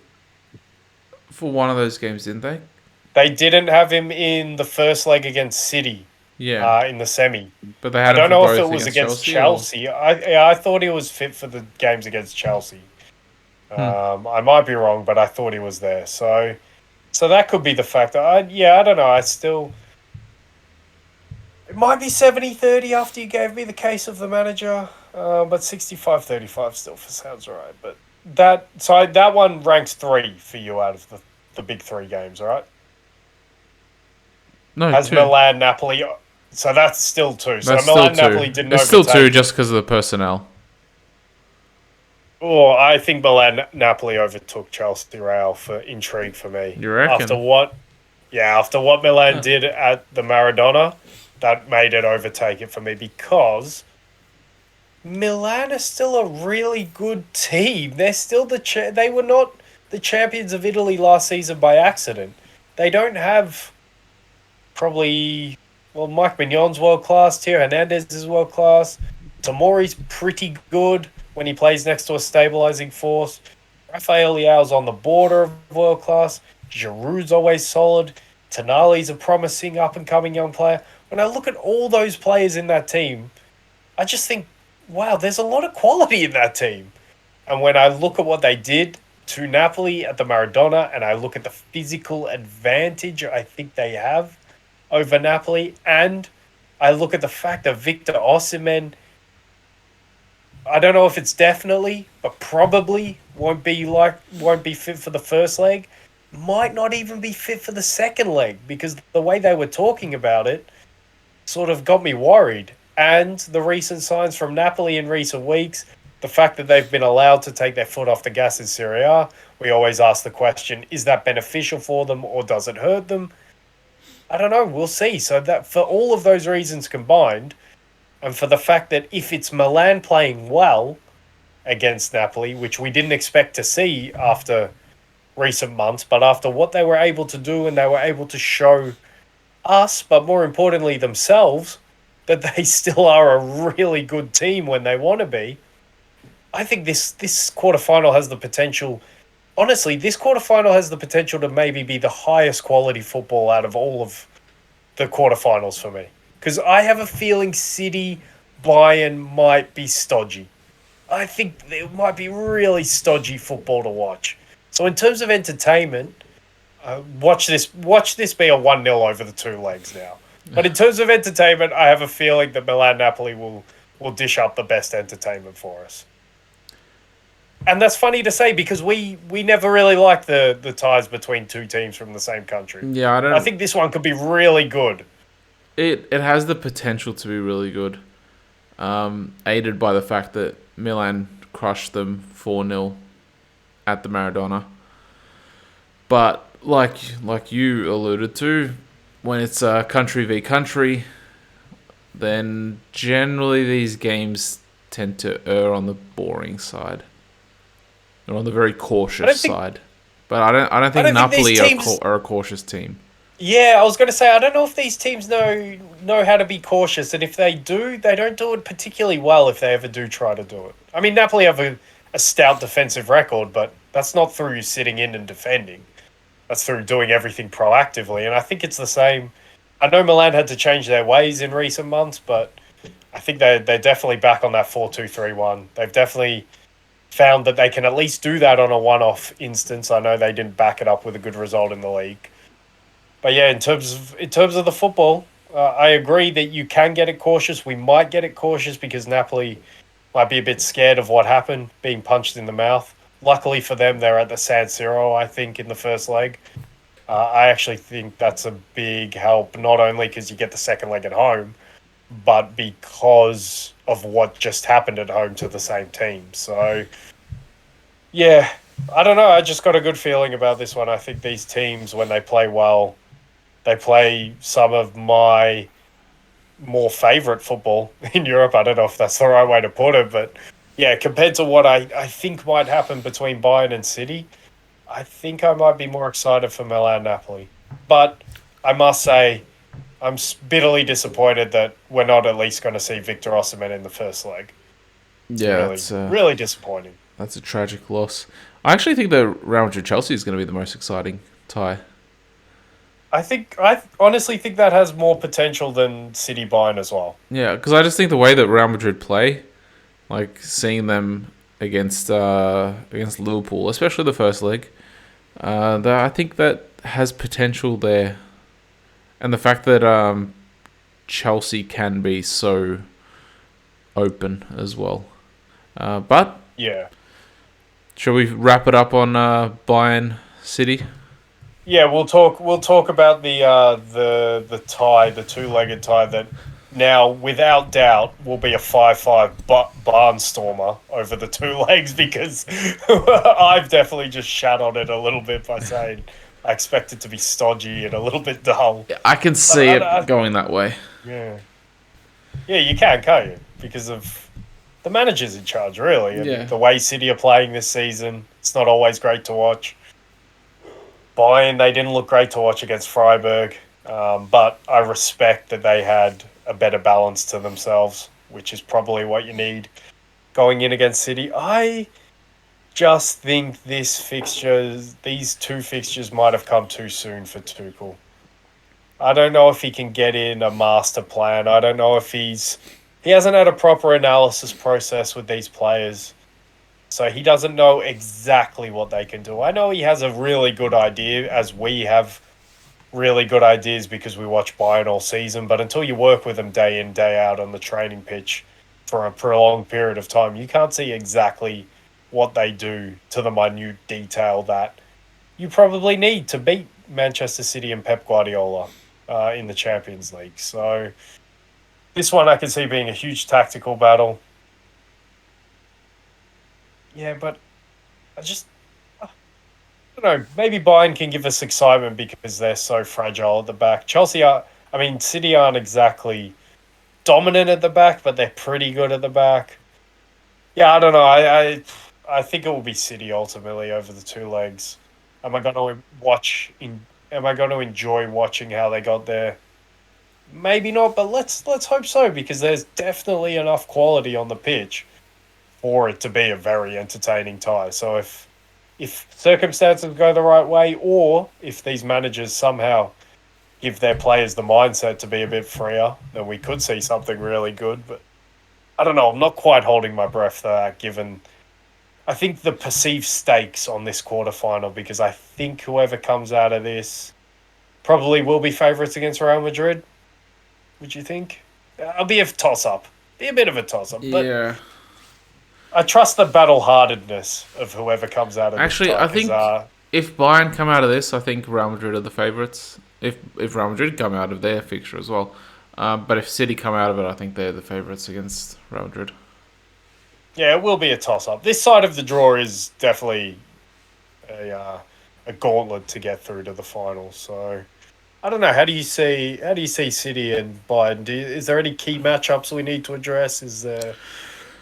for one of those games, didn't they? They didn't have him in the first leg against City. Yeah, in the semi. But they had. I don't know if it was against Chelsea. I thought he was fit for the games against Chelsea. I might be wrong, but I thought he was there. So that could be the factor. I don't know. It might be 70-30 after you gave me the case of the manager, but 65-35 still sounds right. But that one ranks 3 for you out of the big 3 games, all right? No, has 2. Milan, Napoli. So that's still 2. So that's Milan, Napoli didn't. It's still 2 just because of the personnel. Oh, I think Milan, Napoli overtook Chelsea Real for intrigue for me. You reckon? After what Milan did at the Maradona, that made it overtake it for me because Milan is still a really good team. They're still they were not the champions of Italy last season by accident. They don't have Mike Mignon's world class, Theo Hernandez is world class, Tomori's pretty good when he plays next to a stabilizing force, Rafael Leao's on the border of world class, Giroud's always solid, Tonali's a promising up and coming young player. When I look at all those players in that team, I just think, wow, there's a lot of quality in that team. And when I look at what they did to Napoli at the Maradona and I look at the physical advantage I think they have over Napoli, and I look at the fact that Victor Osimhen, I don't know if it's definitely, but probably won't be fit for the first leg. Might not even be fit for the second leg because the way they were talking about it sort of got me worried. And the recent signs from Napoli in recent weeks, the fact that they've been allowed to take their foot off the gas in Serie A, we always ask the question, is that beneficial for them or does it hurt them? I don't know, we'll see. So that for all of those reasons combined, and for the fact that if it's Milan playing well against Napoli, which we didn't expect to see after recent months, but after what they were able to do and they were able to show us, but more importantly themselves, that they still are a really good team when they want to be. I think this quarterfinal has the potential. Honestly, this quarterfinal has the potential to maybe be the highest quality football out of all of the quarterfinals for me. Because I have a feeling City, Bayern might be stodgy. I think it might be really stodgy football to watch. So in terms of entertainment, watch this be a 1-0 over the two legs now. But in terms of entertainment, I have a feeling that Milan Napoli will dish up the best entertainment for us. And that's funny to say because we never really like the ties between two teams from the same country. Yeah, I think this one could be really good. It has the potential to be really good, aided by the fact that Milan crushed them 4-0 at the Maradona. But like you alluded to, when it's country v country, then generally these games tend to err on the boring side. They're on the very cautious side. But I don't think Napoli are a cautious team. Yeah, I was going to say, I don't know if these teams know how to be cautious, and if they do, they don't do it particularly well if they ever do try to do it. I mean, Napoli have a stout defensive record, but that's not through sitting in and defending. That's through doing everything proactively, and I think it's the same. I know Milan had to change their ways in recent months, but I think they're definitely back on that 4-2-3-1. They've definitely found that they can at least do that on a one-off instance. I know they didn't back it up with a good result in the league. But yeah, in terms of the football, I agree that you can get it cautious. We might get it cautious because Napoli might be a bit scared of what happened, being punched in the mouth. Luckily for them, they're at the San Siro, I think, in the first leg. I actually think that's a big help, not only because you get the second leg at home, but because of what just happened at home to the same team. So, yeah, I don't know. I just got a good feeling about this one. I think these teams, when they play well, they play some of my more favourite football in Europe. I don't know if that's the right way to put it, but yeah, compared to what I think might happen between Bayern and City, I think I might be more excited for Milan Napoli. But I must say, I'm bitterly disappointed that we're not at least going to see Victor Osimhen in the first leg. Yeah, really disappointing. That's a tragic loss. I actually think that Real Madrid Chelsea is going to be the most exciting tie. I honestly think that has more potential than City Bayern as well. Yeah, because I just think the way that Real Madrid play, like seeing them against Liverpool, especially the first leg, I think that has potential there, and the fact that Chelsea can be so open as well. But yeah, shall we wrap it up on Bayern City? Yeah, we'll talk about the tie, the two-legged tie that now, without doubt, will be a 5-5 barnstormer over the two legs because I've definitely just shat on it a little bit by saying I expect it to be stodgy and a little bit dull. I can see it going that way. Yeah. Yeah, you can't you? Because of the managers in charge, really. And the way City are playing this season, it's not always great to watch. Bayern, they didn't look great to watch against Freiburg, but I respect that they had a better balance to themselves, which is probably what you need going in against City. I just think these two fixtures might have come too soon for Tuchel. I don't know if he can get in a master plan. I don't know if he hasn't had a proper analysis process with these players. So he doesn't know exactly what they can do. I know he has a really good idea, as we have really good ideas because we watch Bayern all season. But until you work with them day in, day out on the training pitch for a prolonged period of time, you can't see exactly what they do to the minute detail that you probably need to beat Manchester City and Pep Guardiola in the Champions League. So this one I can see being a huge tactical battle. Yeah, but I just I don't know. Maybe Bayern can give us excitement because they're so fragile at the back. City aren't exactly dominant at the back, but they're pretty good at the back. Yeah, I don't know. I think it will be City ultimately over the two legs. Am I going to Am I going to enjoy watching how they got there? Maybe not, but let's hope so because there's definitely enough quality on the pitch for it to be a very entertaining tie. So if circumstances go the right way, or if these managers somehow give their players the mindset to be a bit freer, then we could see something really good. But I don't know. I'm not quite holding my breath for that, given I think the perceived stakes on this quarterfinal, because I think whoever comes out of this probably will be favourites against Real Madrid. Would you think? It'll be a toss up. Be a bit of a toss up, but Yeah. I trust the battle heartedness of whoever comes out of this Actually, tie. I think if Bayern come out of this, I think Real Madrid are the favourites. If Real Madrid come out of their fixture as well. But if City come out of it, I think they're the favourites against Real Madrid. Yeah, it will be a toss up. This side of the draw is definitely a gauntlet to get through to the final. So I don't know. How do you see City and Bayern? Is there any key matchups we need to address? Is there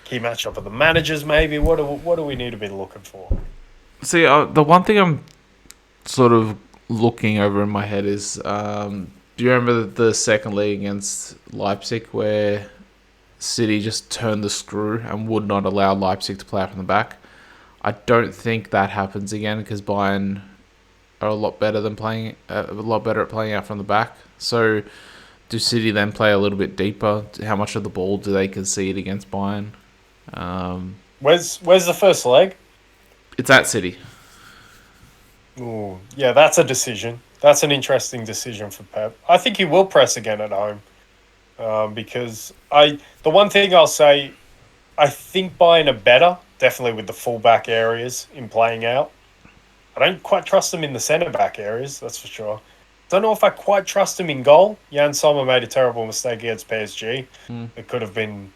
key matchup of the managers? Maybe what do we need to be looking for? See, the one thing I'm sort of looking over in my head is, do you remember the second leg against Leipzig where City just turned the screw and would not allow Leipzig to play out from the back? I don't think that happens again because Bayern are a lot better at playing out from the back. So, do City then play a little bit deeper? How much of the ball do they concede against Bayern? Where's the first leg? It's at City. Ooh, yeah, that's a decision. That's an interesting decision for Pep. I think he will press again at home, because the one thing I'll say, I think Bayern are better, definitely with the fullback areas in playing out. I don't quite trust them in the centre back areas, that's for sure. Don't know if I quite trust him in goal. Jan Sommer made a terrible mistake against PSG. It could have been.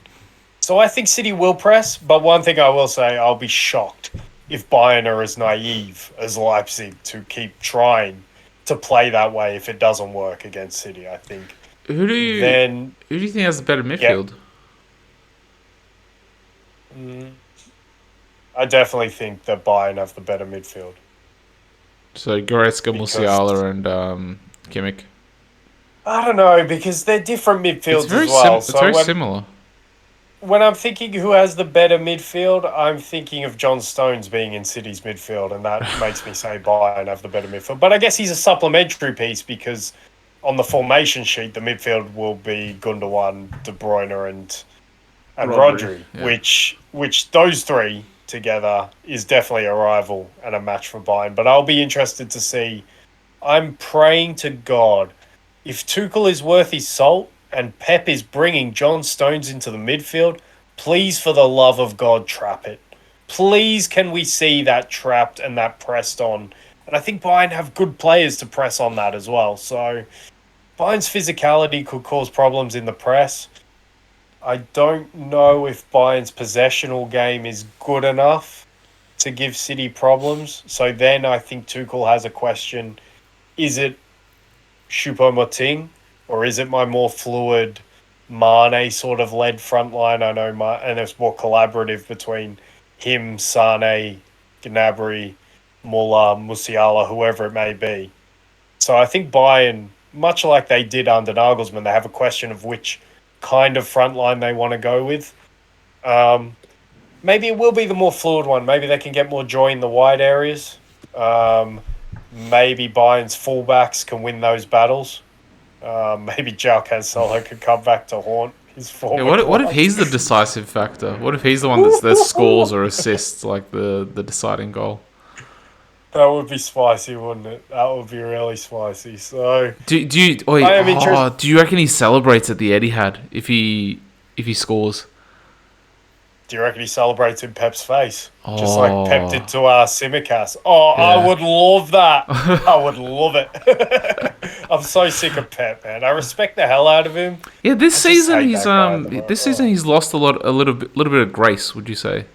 So I think City will press, but one thing I will say, I'll be shocked if Bayern are as naive as Leipzig to keep trying to play that way if it doesn't work against City. I think. Who do you think has the better midfield? I definitely think that Bayern have the better midfield. So Goretzka, Musiala, and Kimmich. I don't know because they're different midfields as well. It's very similar. When I'm thinking who has the better midfield, I'm thinking of John Stones being in City's midfield, and that makes me say Bayern have the better midfield. But I guess he's a supplementary piece because on the formation sheet, the midfield will be Gundogan, De Bruyne, and Rodri, yeah. which those three together is definitely a rival and a match for Bayern. But I'll be interested to see. I'm praying to God if Tuchel is worth his salt and Pep is bringing John Stones into the midfield, please, for the love of God, trap it. Please, can we see that trapped and that pressed on? And I think Bayern have good players to press on that as well. So Bayern's physicality could cause problems in the press. I don't know if Bayern's possessional game is good enough to give City problems. So then I think Tuchel has a question. Is it Choupo-Moting? Or is it my more fluid Mane sort of led front line? I know, and it's more collaborative between him, Sane, Gnabry, Muller, Musiala, whoever it may be. So I think Bayern, much like they did under Nagelsmann, they have a question of which kind of front line they want to go with. Maybe it will be the more fluid one. Maybe they can get more joy in the wide areas. Maybe Bayern's fullbacks can win those battles. Maybe João Cancelo could come back to haunt his Yeah, forward what if lines. he's the decisive factor? What if he's the one that scores or assists like the deciding goal? That would be spicy, wouldn't it? That would be really spicy. So Do you wait? I am interested. Oh, do you reckon he celebrates at the Etihad if he scores? Do you reckon he celebrates in Pep's face? Just like Pep did Oh, to our Simicast. Oh, I yeah. would love that. I would love it. I'm so sick of Pep, man. I respect the hell out of him. Yeah, I just hate that guy at the moment. this season he's lost a little bit of grace. Would you say?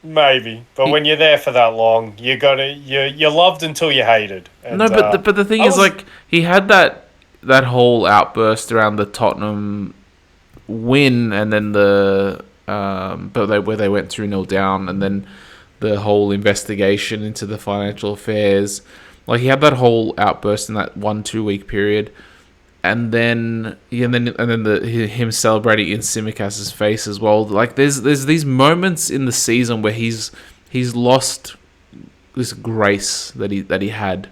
Maybe, but He, when you're there for that long, you're loved until you're hated. no, And but the thing I is, was like, he had that whole outburst around the Tottenham win, and then where they went 3-0 down, and then the whole investigation into the financial affairs. Like, he had that whole outburst in that 1-2 week period, and then him celebrating in Simicas's face as well. Like, there's these moments in the season where he's lost this grace that he had.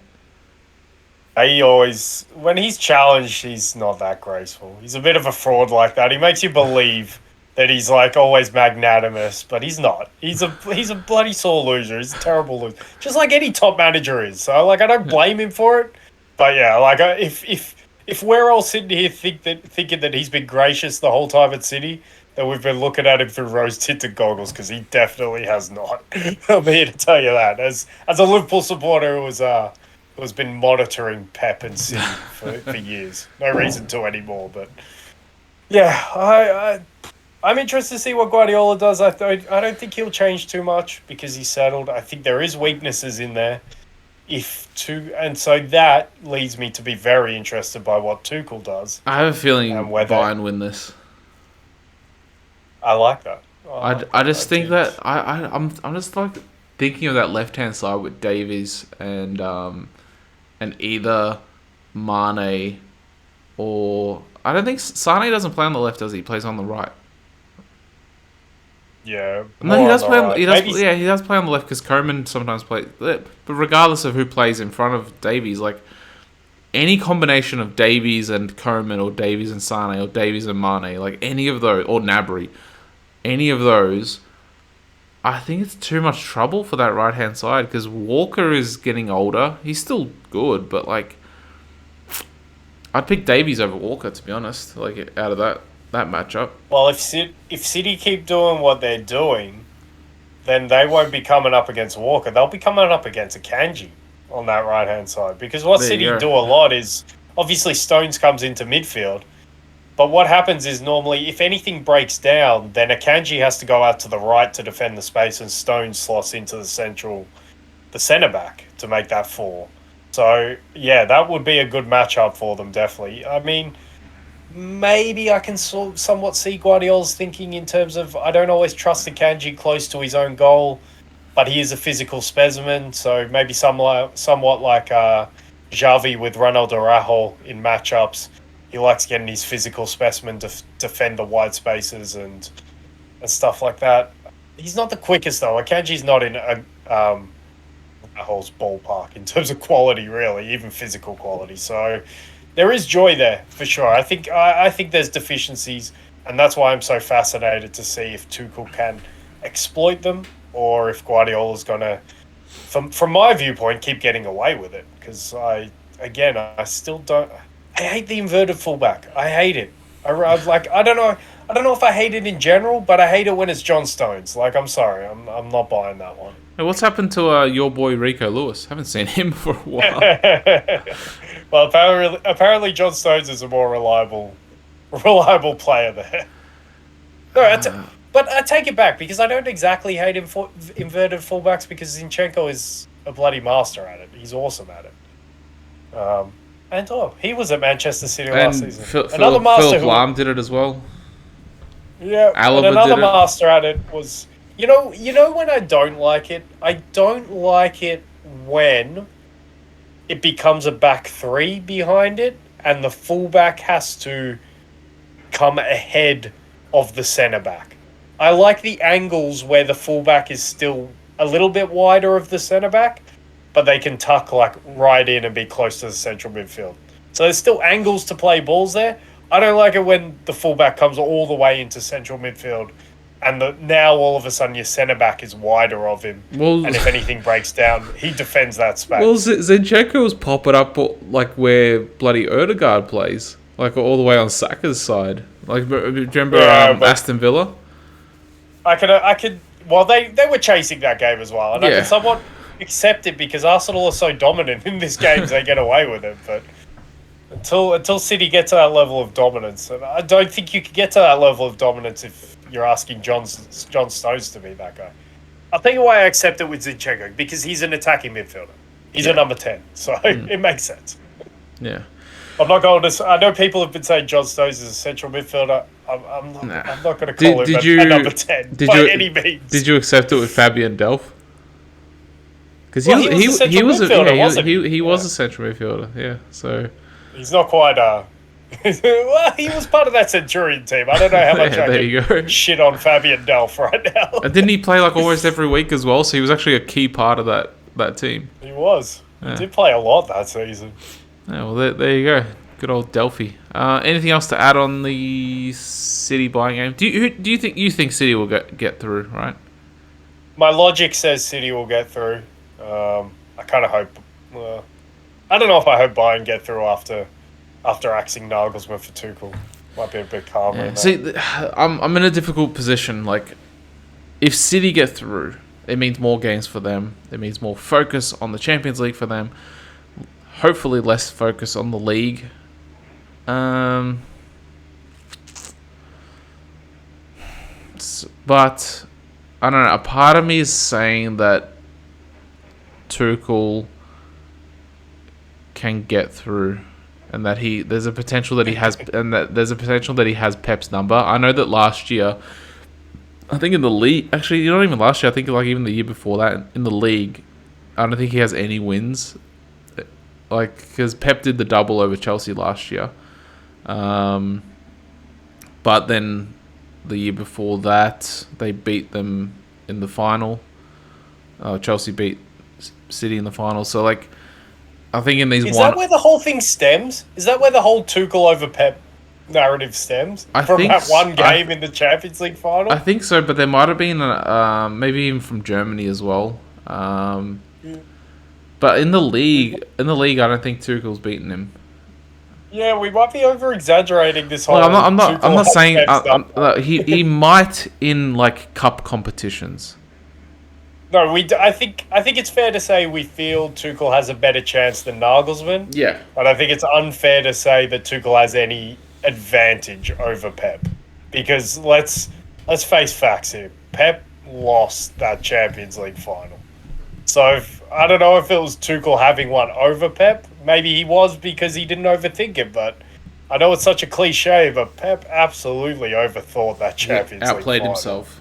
he always when he's challenged, he's not that graceful. He's a bit of a fraud like that. He makes you believe that he's like always magnanimous, but he's not. He's a bloody sore loser. He's a terrible loser, just like any top manager is. So like I don't blame him for it. But yeah, like if we're all sitting here thinking that he's been gracious the whole time at City, then we've been looking at him through rose-tinted goggles because he definitely has not. I'm here to tell you that as a Liverpool supporter who's been monitoring Pep and City for years. No reason to anymore, but yeah, I'm interested to see what Guardiola does. I don't think he'll change too much because he's settled. I think there is weaknesses in there. And so that leads me to be very interested by what Tuchel does. I have a feeling And whether Bayern win this. I like that. I just think that I'm just like thinking of that left hand side with Davies and either Mane or I don't think Sane doesn't play on the left, does he? He plays on the right. Yeah. No, he does play. Right. He does play on the left because Coman sometimes plays. But regardless of who plays in front of Davies, like any combination of Davies and Coman or Davies and Sane or Davies and Mane, like any of those or Nabry, any of those, I think it's too much trouble for that right hand side because Walker is getting older. He's still good, but like I'd pick Davies over Walker to be honest. Like out of that matchup. Well, if City keep doing what they're doing, then they won't be coming up against Walker. They'll be coming up against Akanji on that right hand side because what There you City go. do a lot is obviously Stones comes into midfield. But what happens is normally, if anything breaks down, then Akanji has to go out to the right to defend the space, and Stones slots into the centre back to make that four. So yeah, that would be a good matchup for them, definitely. I mean, maybe I can somewhat see Guardiola's thinking in terms of I don't always trust Akanji close to his own goal, but he is a physical specimen. So maybe somewhat like Xavi with Ronaldo Araujo in matchups. He likes getting his physical specimen to defend the wide spaces and stuff like that. He's not the quickest though. Akanji's not in Araujo's ballpark in terms of quality, really, even physical quality. So there is joy there for sure. I think there's deficiencies, and that's why I'm so fascinated to see if Tuchel can exploit them or if Guardiola's gonna, from my viewpoint, keep getting away with it. Because I still don't. I hate the inverted fullback. I hate it. I'm like, I don't know if I hate it in general, but I hate it when it's John Stones. Like, I'm sorry, I'm not buying that one. Hey, what's happened to your boy Rico Lewis? Haven't seen him for a while. Well, apparently John Stones is a more reliable player there. No, but I take it back because I don't exactly hate him for inverted fullbacks because Zinchenko is a bloody master at it. He's awesome at it. And he was at Manchester City last season. Another master Philip Lahm did it as well. Yeah, Alaba and another did it. master at it was you know when I don't like it? I don't like it when it becomes a back three behind it and the fullback has to come ahead of the centre back. I like the angles where the fullback is still a little bit wider of the centre back, but they can tuck like right in and be close to the central midfield. So there's still angles to play balls there. I don't like it when the fullback comes all the way into central midfield, and now all of a sudden your centre back is wider of him, Well, and if anything breaks down, he defends that space. well, Zinchenko was popping up like where bloody Odegaard plays, like all the way on Saka's side. Like, do you remember Aston Villa? I could. Well, they were chasing that game as well, and I Yeah. can somewhat accept it because Arsenal are so dominant in this game, they get away with it. But until City get to that level of dominance, and I don't think you can get to that level of dominance if you're asking John Stones to be that guy. I'll tell you why I accept it with Zinchenko, because he's an attacking midfielder. He's a number 10, so it makes sense. Yeah. I'm not going to. I know people have been saying John Stones is a central midfielder. I'm not going to call him a number 10 by any means. Did you accept it with Fabian Delph? Because he was a central midfielder. Yeah, so he's not quite. Well, he was part of that Centurion team. I don't know how much I can shit on Fabian Delph right now. And didn't he play like almost every week as well? So he was actually a key part of that team. He was. He did play a lot that season. Yeah, well, there you go. Good old Delphi. Anything else to add on the City buying game? Do you think City will get through? Right. My logic says City will get through. I kind of hope. I don't know if I hope Bayern get through after axing Nagelsmann for Tuchel. Might be a bit calmer. Yeah. See, I'm in a difficult position. Like, if City get through, it means more games for them. It means more focus on the Champions League for them. Hopefully, less focus on the league. But I don't know. A part of me is saying that Tuchel can get through, and that there's a potential that he has Pep's number. I know that last year, I think in the league, actually, not even last year. I think like even the year before that in the league, I don't think he has any wins. Like, because Pep did the double over Chelsea last year. But then the year before that, they beat them in the final. Chelsea beat City in the final. So, like, I think in these Is that where the whole thing stems? Is that where the whole Tuchel over Pep narrative stems? From that one game in the Champions League final? I think so, but there might have been maybe even from Germany as well. But in the league, I don't think Tuchel's beaten him. Yeah, we might be over exaggerating this whole. Well, I'm not saying he might in like cup competitions. No, I think it's fair to say we feel Tuchel has a better chance than Nagelsmann. Yeah, but I think it's unfair to say that Tuchel has any advantage over Pep, because let's face facts here. Pep lost that Champions League final. So I don't know if it was Tuchel having one over Pep. Maybe he was because he didn't overthink it. But I know it's such a cliche, but Pep absolutely overthought that Champions League outplayed final. himself.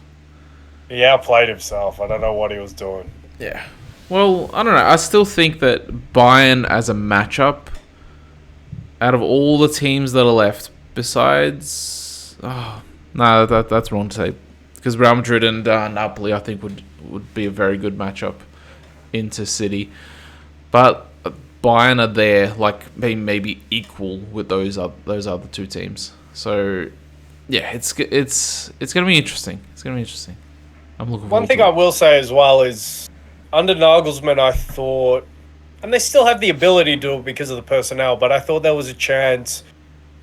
He outplayed himself. I don't know what he was doing. Yeah. Well, I don't know. I still think that Bayern as a matchup, out of all the teams that are left, besides... that's wrong to say. Because Real Madrid and Napoli, I think, would be a very good matchup into City, but Bayern are there, like being maybe equal with those other two teams. So yeah, it's gonna be interesting. It's gonna be interesting. I'm looking forward. One thing I will say as well is under Nagelsmann, I thought, and they still have the ability to do it because of the personnel, but I thought there was a chance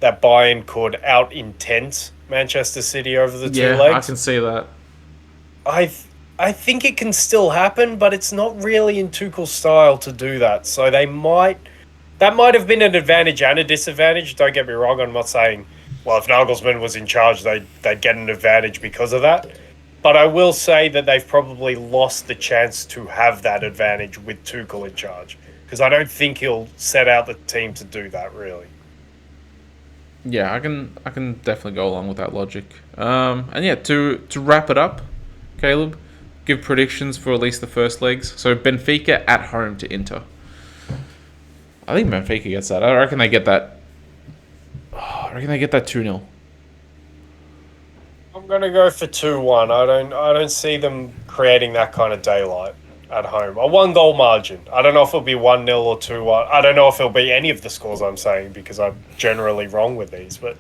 that Bayern could out-intense Manchester City over the 2 legs. Yeah, I can see that. I think it can still happen, but it's not really in Tuchel's style to do that. So that might have been an advantage and a disadvantage. Don't get me wrong. I'm not saying, well, if Nagelsmann was in charge, they'd get an advantage because of that. But I will say that they've probably lost the chance to have that advantage with Tuchel in charge, because I don't think he'll set out the team to do that, really. Yeah, I can definitely go along with that logic. And yeah, to wrap it up, Caleb, give predictions for at least the first legs. So Benfica at home to Inter. I think Benfica gets that. I reckon they get that. I reckon they get that 2-0. I'm gonna go for 2-1. I don't see them creating that kind of daylight. at home. A 1-goal margin. I don't know if it'll be 1-0 or 2-1. I don't know if it'll be any of the scores I'm saying because I'm generally wrong with these. But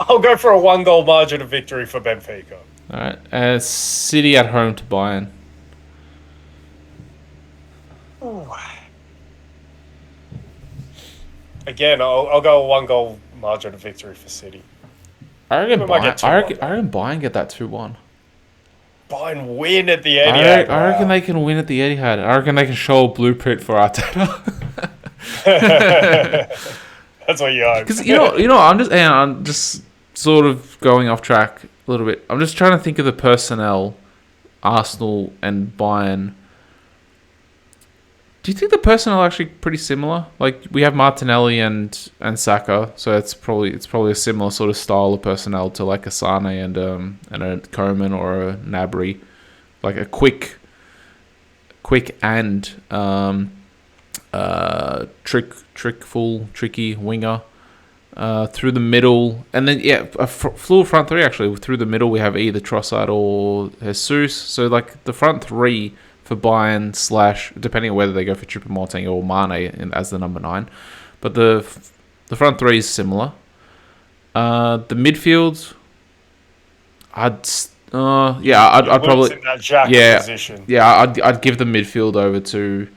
I'll go for a 1-goal margin of victory for Benfica. All right. City at home to Bayern. Again, I'll go a 1-goal margin of victory for City. I reckon Bayern get that 2-1. Bayern win at the Etihad. I reckon they can win at the Etihad. I reckon they can show a blueprint for Arteta. That's what you hope. Because I'm just sort of going off track a little bit. I'm just trying to think of the personnel, Arsenal and Bayern. Do you think the personnel are actually pretty similar? Like we have Martinelli and Saka, so it's probably a similar sort of style of personnel to like a Sane and a Coman or a Gnabry, like a quick and tricky winger through the middle, and then a fluid front three actually. Through the middle we have either Trossard or Jesus. So like the front three for Bayern / depending on whether they go for Choupo-Moting or Mane as the number 9, but the front three is similar. The midfield, I'd probably in that Xhaka position. I'd give the midfield over to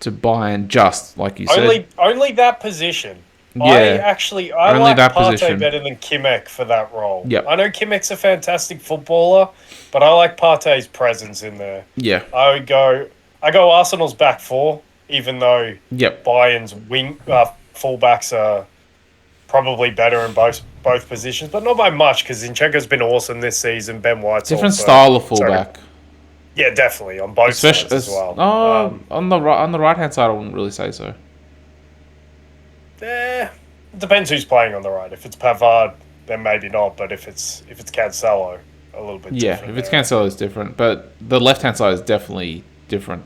Bayern, just like you said. Only that position. Yeah, I like Partey better than Kimmich for that role. Yep. I know Kimmich's a fantastic footballer, but I like Partey's presence in there. Yeah. I go Arsenal's back four, even though Bayern's fullbacks are probably better in both positions, but not by much because Zinchenko's been awesome this season. Ben White's different style of fullback. Yeah, definitely on both sides as well. On the right hand side, I wouldn't really say so. It depends who's playing on the right. If it's Pavard, then maybe not. But if it's Cancelo, a little bit different. Yeah, if it's Cancelo, it's different. But the left-hand side is definitely different.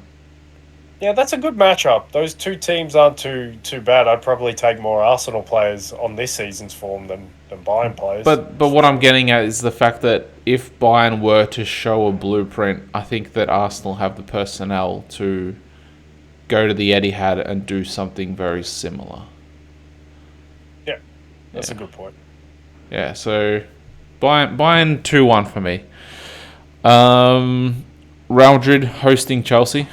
Yeah, that's a good matchup. Those two teams aren't too bad. I'd probably take more Arsenal players on this season's form than Bayern players. But what I'm getting at is the fact that if Bayern were to show a blueprint, I think that Arsenal have the personnel to go to the Etihad and do something very similar. That's a good point. Yeah, so Bayern 2-1 for me. Real Madrid hosting Chelsea.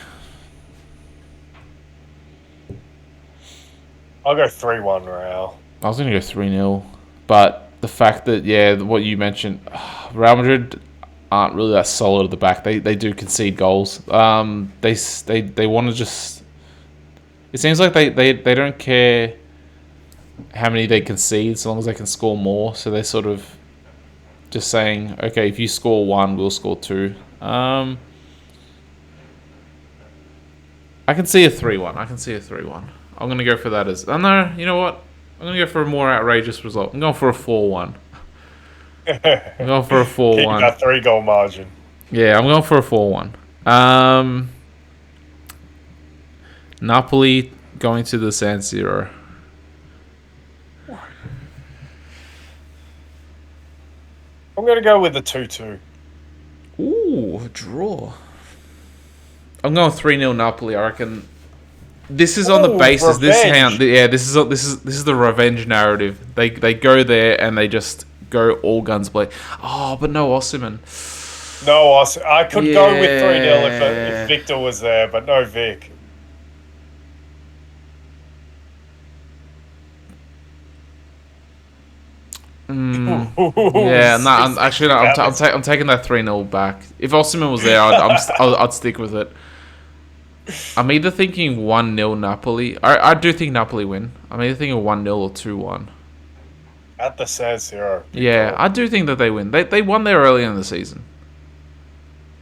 I'll go 3-1 Real. I was going to go 3-0, but the fact that what you mentioned, Real Madrid aren't really that solid at the back. They do concede goals. They want to just. It seems like they don't care how many they concede, as long as they can score more. So they're sort of just saying, okay, if you score 1, we'll score 2. I can see a 3-1. I'm going to go for that as... Oh, no, you know what? I'm going to go for a more outrageous result. I'm going for a 4-1. I'm going for a 4-1. Keeping that 3-goal margin. Yeah, I'm going for a 4-1. Napoli going to the San Siro. I'm going to go with the 2-2. Ooh, a draw. I'm going 3-0 Napoli. I reckon this is on the basis. Revenge. This is the revenge narrative. They go there and they just go all guns blazing. Oh, but no Osimhen. I could go with 3-0 if Victor was there, but no Vic. I'm taking that 3-0 back. If Osimhen was there, I'd stick with it. I'm either thinking 1-0 Napoli. I do think Napoli win. I'm either thinking 1-0 or 2-1. At the San Siro. Yeah, I do think that they win. They won there early in the season.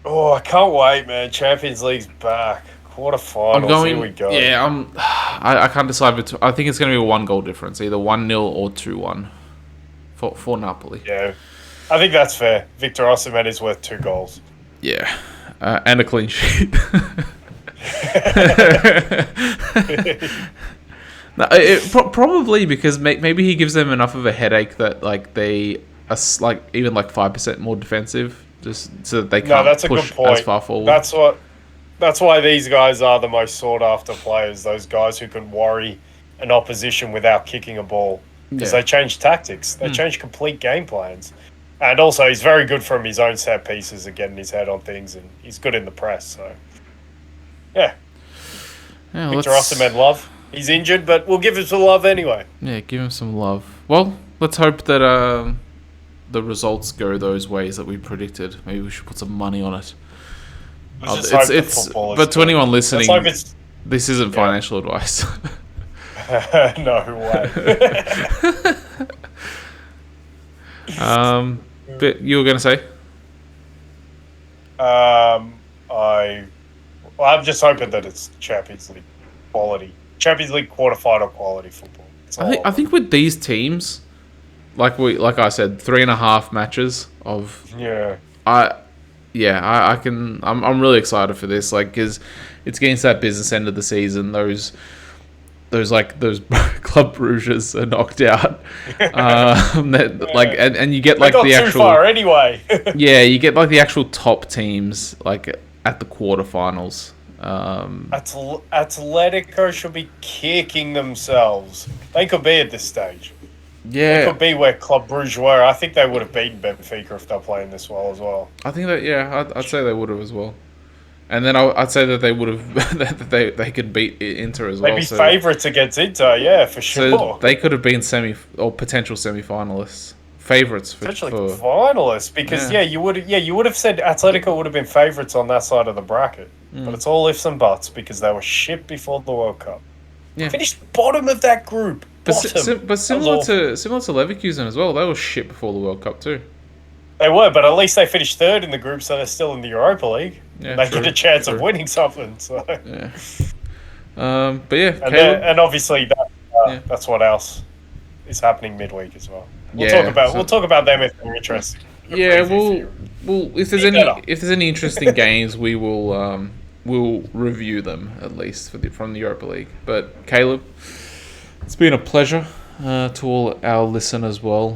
Oh, I can't wait, man. Champions League's back. Quarterfinals. Here we go. Yeah, I can't decide between. I think it's going to be a 1-goal difference, either 1-0 or 2-1 for Napoli. Yeah, I think that's fair. Victor Osimhen is worth 2 goals. Yeah, and a clean sheet. No, probably because maybe he gives them enough of a headache that like they are even 5% more defensive, just so that they can't push as far forward. That's why these guys are the most sought after players. Those guys who can worry an opposition without kicking a ball, because they change tactics, they change complete game plans, and also he's very good from his own set pieces and getting his head on things, and he's good in the press. So yeah, Victor Osimhen love. He's injured, but we'll give him some love anyway. Yeah, give him some love. Well, let's hope that the results go those ways that we predicted. Maybe we should put some money on it. But to anyone listening, this isn't financial advice. No way. But you were going to say? I'm just hoping that it's Champions League quality, Champions League quarterfinal quality football. I think with these teams, like I said, 3.5 matches of I'm really excited for this, like, because it's getting to that business end of the season. Those Club Bruges are knocked out. And you get like the actual. Too far anyway. Yeah, you get like the actual top teams like at the quarterfinals. Atletico should be kicking themselves. They could be at this stage. Yeah, they could be where Club Bruges were. I think they would have beaten Benfica if they're playing this well as well. I think that I'd say they would have as well. And then I'd say that they would have that they could beat Inter as well. They'd be favourites against Inter, yeah, for sure. So they could have been potential semi-finalists, favourites potentially finalists, because you would have said Atletico would have been favourites on that side of the bracket, but it's all ifs and buts because they were shit before the World Cup. Yeah, finished bottom of that group. But similar to Leverkusen as well, they were shit before the World Cup too. They were, but at least they finished third in the group, so they're still in the Europa League. Yeah, they get a chance of winning something. So. Yeah. But yeah, and obviously that's what else is happening midweek as well. We'll talk about them if they're interesting. Yeah, if there's any interesting games, we'll review them at least from the Europa League. But Caleb, it's been a pleasure. To all our listeners as well.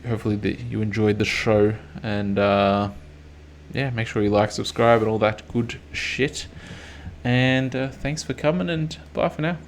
Hopefully that you enjoyed the show, and make sure you like, subscribe, and all that good shit. And thanks for coming, and bye for now.